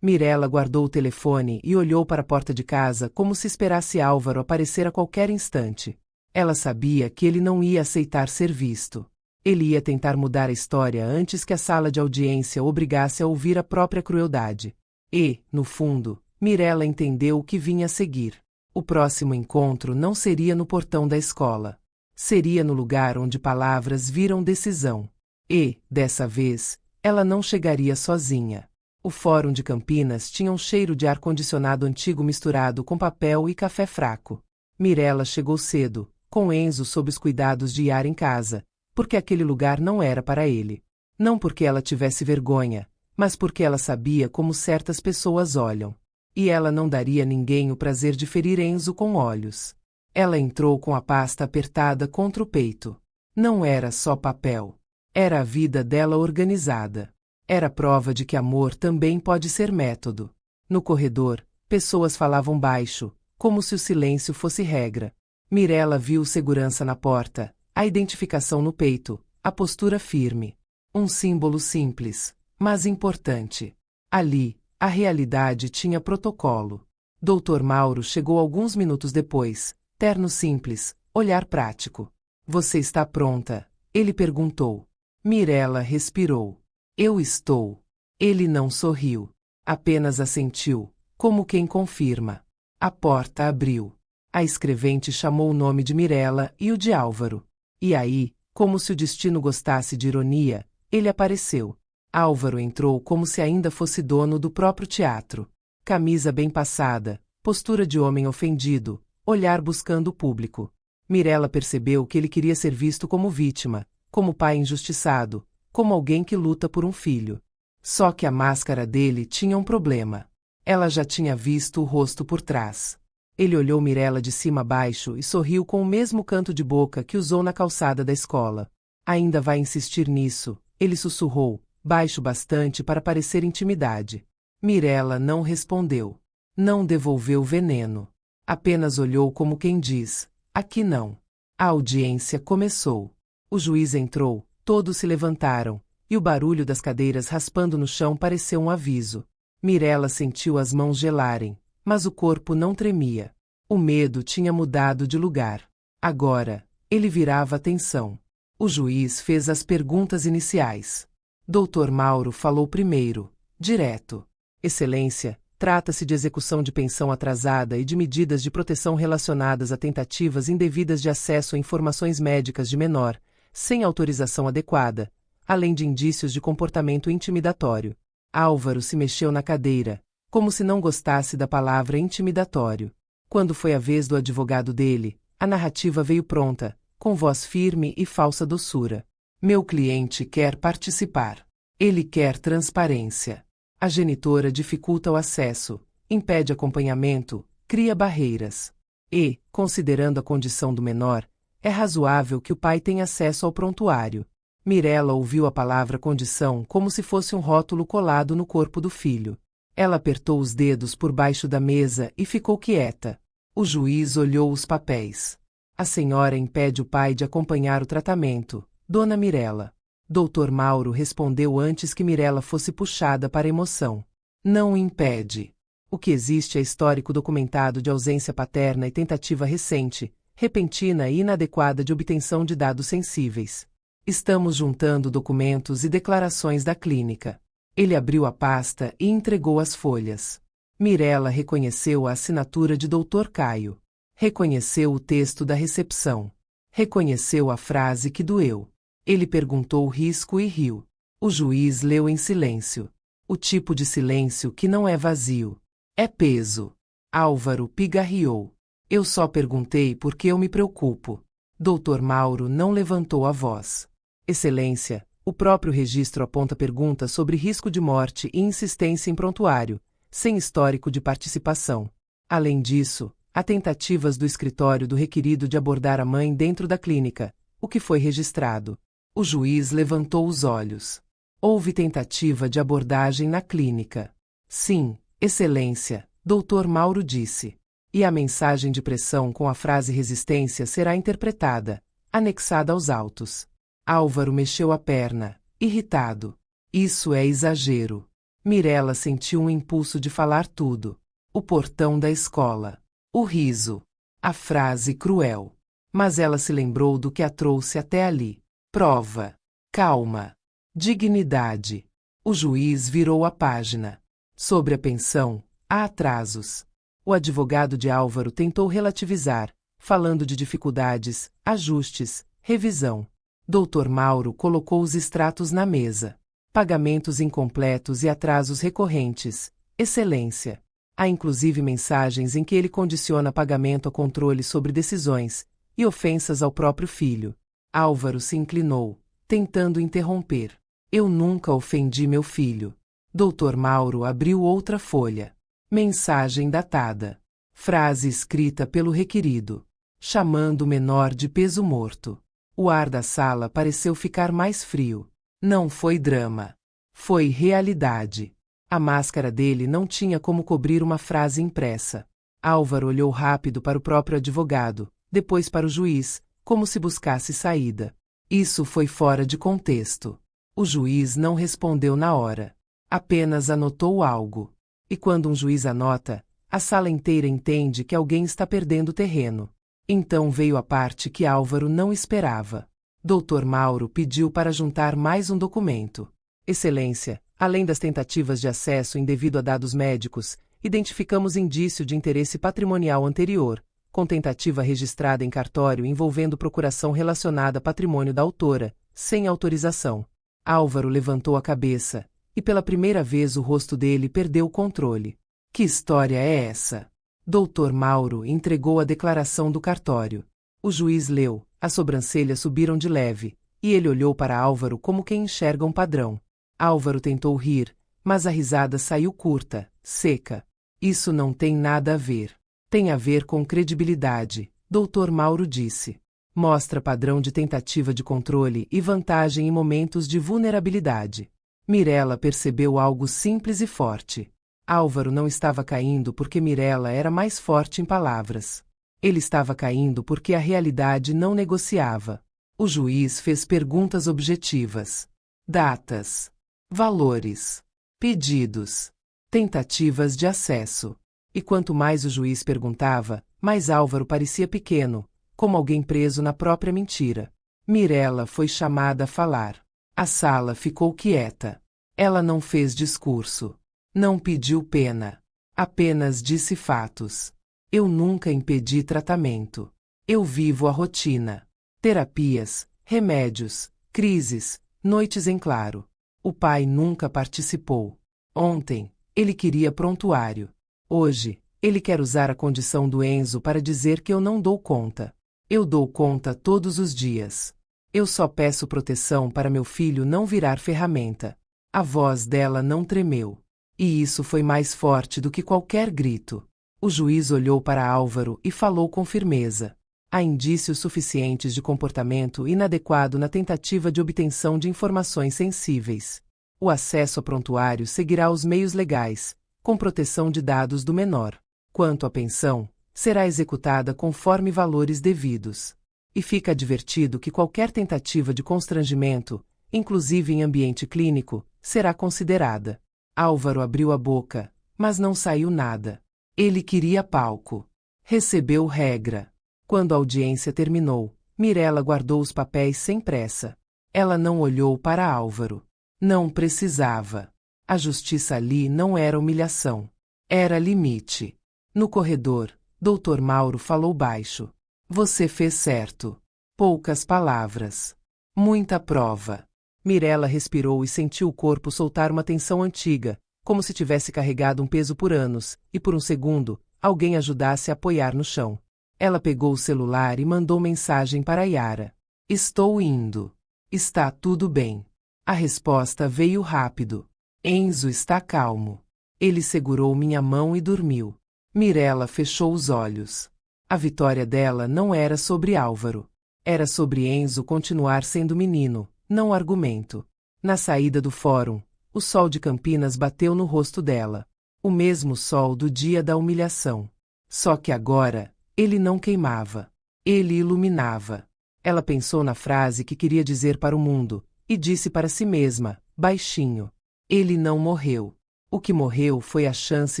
Mirella guardou o telefone e olhou para a porta de casa como se esperasse Álvaro aparecer a qualquer instante. Ela sabia que ele não ia aceitar ser visto. Ele ia tentar mudar a história antes que a sala de audiência o obrigasse a ouvir a própria crueldade. E, no fundo, Mirella entendeu o que vinha a seguir. O próximo encontro não seria no portão da escola. Seria no lugar onde palavras viram decisão. E, dessa vez, ela não chegaria sozinha. O Fórum de Campinas tinha um cheiro de ar-condicionado antigo misturado com papel e café fraco. Mirella chegou cedo, com Enzo sob os cuidados de Yara em casa, porque aquele lugar não era para ele. Não porque ela tivesse vergonha, mas porque ela sabia como certas pessoas olham. E ela não daria a ninguém o prazer de ferir Enzo com olhos. Ela entrou com a pasta apertada contra o peito. Não era só papel. Era a vida dela organizada. Era prova de que amor também pode ser método. No corredor, pessoas falavam baixo, como se o silêncio fosse regra. Mirella viu o segurança na porta, a identificação no peito, a postura firme. Um símbolo simples, mas importante. Ali, a realidade tinha protocolo. Dr. Mauro chegou alguns minutos depois, terno simples, olhar prático. Você está pronta? Ele perguntou. Mirella respirou. Eu estou. Ele não sorriu. Apenas assentiu, como quem confirma. A porta abriu. A escrevente chamou o nome de Mirella e o de Álvaro. E aí, como se o destino gostasse de ironia, ele apareceu. Álvaro entrou como se ainda fosse dono do próprio teatro. Camisa bem passada, postura de homem ofendido, olhar buscando o público. Mirella percebeu que ele queria ser visto como vítima, como pai injustiçado, como alguém que luta por um filho. Só que a máscara dele tinha um problema. Ela já tinha visto o rosto por trás. Ele olhou Mirella de cima a baixo e sorriu com o mesmo canto de boca que usou na calçada da escola. Ainda vai insistir nisso, ele sussurrou, baixo bastante para parecer intimidade. Mirella não respondeu. Não devolveu veneno. Apenas olhou como quem diz, aqui não. A audiência começou. O juiz entrou, todos se levantaram, e o barulho das cadeiras raspando no chão pareceu um aviso. Mirella sentiu as mãos gelarem, mas o corpo não tremia. O medo tinha mudado de lugar. Agora, ele virava atenção. O juiz fez as perguntas iniciais. Dr. Mauro falou primeiro, direto. Excelência, trata-se de execução de pensão atrasada e de medidas de proteção relacionadas a tentativas indevidas de acesso a informações médicas de menor, sem autorização adequada, além de indícios de comportamento intimidatório. Álvaro se mexeu na cadeira, como se não gostasse da palavra intimidatório. Quando foi a vez do advogado dele, a narrativa veio pronta, com voz firme e falsa doçura. Meu cliente quer participar. Ele quer transparência. A genitora dificulta o acesso, impede acompanhamento, cria barreiras. E, considerando a condição do menor, é razoável que o pai tenha acesso ao prontuário. Mirella ouviu a palavra condição como se fosse um rótulo colado no corpo do filho. Ela apertou os dedos por baixo da mesa e ficou quieta. O juiz olhou os papéis. A senhora impede o pai de acompanhar o tratamento, dona Mirella. Dr. Mauro respondeu antes que Mirella fosse puxada para a emoção. Não o impede. O que existe é histórico documentado de ausência paterna e tentativa recente, repentina e inadequada de obtenção de dados sensíveis. Estamos juntando documentos e declarações da clínica. Ele abriu a pasta e entregou as folhas. Mirella reconheceu a assinatura de Dr. Caio. Reconheceu o texto da recepção. Reconheceu a frase que doeu. Ele perguntou o risco e riu. O juiz leu em silêncio. O tipo de silêncio que não é vazio. É peso. Álvaro pigarreou. Eu só perguntei porque eu me preocupo. Dr. Mauro não levantou a voz. Excelência, o próprio registro aponta perguntas sobre risco de morte e insistência em prontuário, sem histórico de participação. Além disso, há tentativas do escritório do requerido de abordar a mãe dentro da clínica, o que foi registrado. O juiz levantou os olhos. Houve tentativa de abordagem na clínica. Sim, Excelência, Dr. Mauro disse. E a mensagem de pressão com a frase resistência será interpretada, anexada aos autos. Álvaro mexeu a perna, irritado. Isso é exagero. Mirella sentiu um impulso de falar tudo. O portão da escola. O riso. A frase cruel. Mas ela se lembrou do que a trouxe até ali. Prova. Calma. Dignidade. O juiz virou a página. Sobre a pensão, há atrasos. O advogado de Álvaro tentou relativizar, falando de dificuldades, ajustes, revisão. Dr. Mauro colocou os extratos na mesa. Pagamentos incompletos e atrasos recorrentes. Excelência. Há inclusive mensagens em que ele condiciona pagamento a controle sobre decisões e ofensas ao próprio filho. Álvaro se inclinou, tentando interromper. Eu nunca ofendi meu filho. Dr. Mauro abriu outra folha. Mensagem datada. Frase escrita pelo requerido. Chamando o menor de peso morto. O ar da sala pareceu ficar mais frio. Não foi drama. Foi realidade. A máscara dele não tinha como cobrir uma frase impressa. Álvaro olhou rápido para o próprio advogado, depois para o juiz, como se buscasse saída. Isso foi fora de contexto. O juiz não respondeu na hora. Apenas anotou algo. E quando um juiz anota, a sala inteira entende que alguém está perdendo terreno. Então veio a parte que Álvaro não esperava. Dr. Mauro pediu para juntar mais um documento. Excelência, além das tentativas de acesso indevido a dados médicos, identificamos indício de interesse patrimonial anterior, com tentativa registrada em cartório envolvendo procuração relacionada a patrimônio da autora, sem autorização. Álvaro levantou a cabeça, e pela primeira vez o rosto dele perdeu o controle. Que história é essa? Dr. Mauro entregou a declaração do cartório. O juiz leu, as sobrancelhas subiram de leve, e ele olhou para Álvaro como quem enxerga um padrão. Álvaro tentou rir, mas a risada saiu curta, seca. Isso não tem nada a ver. Tem a ver com credibilidade, Dr. Mauro disse. Mostra padrão de tentativa de controle e vantagem em momentos de vulnerabilidade. Mirella percebeu algo simples e forte. Álvaro não estava caindo porque Mirella era mais forte em palavras. Ele estava caindo porque a realidade não negociava. O juiz fez perguntas objetivas. Datas. Valores. Pedidos. Tentativas de acesso. E quanto mais o juiz perguntava, mais Álvaro parecia pequeno, como alguém preso na própria mentira. Mirella foi chamada a falar. A sala ficou quieta. Ela não fez discurso. Não pediu pena. Apenas disse fatos. Eu nunca impedi tratamento. Eu vivo a rotina. Terapias, remédios, crises, noites em claro. O pai nunca participou. Ontem, ele queria prontuário. Hoje, ele quer usar a condição do Enzo para dizer que eu não dou conta. Eu dou conta todos os dias. Eu só peço proteção para meu filho não virar ferramenta. A voz dela não tremeu. E isso foi mais forte do que qualquer grito. O juiz olhou para Álvaro e falou com firmeza. Há indícios suficientes de comportamento inadequado na tentativa de obtenção de informações sensíveis. O acesso a prontuário seguirá os meios legais, com proteção de dados do menor. Quanto à pensão, será executada conforme valores devidos. E fica advertido que qualquer tentativa de constrangimento, inclusive em ambiente clínico, será considerada. Álvaro abriu a boca, mas não saiu nada. Ele queria palco. Recebeu regra. Quando a audiência terminou, Mirella guardou os papéis sem pressa. Ela não olhou para Álvaro. Não precisava. A justiça ali não era humilhação. Era limite. No corredor, Dr. Mauro falou baixo. Você fez certo. Poucas palavras. Muita prova. Mirella respirou e sentiu o corpo soltar uma tensão antiga, como se tivesse carregado um peso por anos, e por um segundo, alguém ajudasse a apoiar no chão. Ela pegou o celular e mandou mensagem para Yara. Estou indo. Está tudo bem. A resposta veio rápido. Enzo está calmo. Ele segurou minha mão e dormiu. Mirella fechou os olhos. A vitória dela não era sobre Álvaro. Era sobre Enzo continuar sendo menino, não argumento. Na saída do fórum, o sol de Campinas bateu no rosto dela. O mesmo sol do dia da humilhação. Só que agora, ele não queimava. Ele iluminava. Ela pensou na frase que queria dizer para o mundo, e disse para si mesma, baixinho. Ele não morreu. O que morreu foi a chance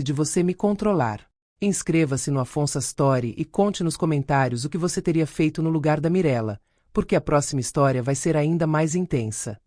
de você me controlar. Inscreva-se no Afonso Astori e conte nos comentários o que você teria feito no lugar da Mirella, porque a próxima história vai ser ainda mais intensa.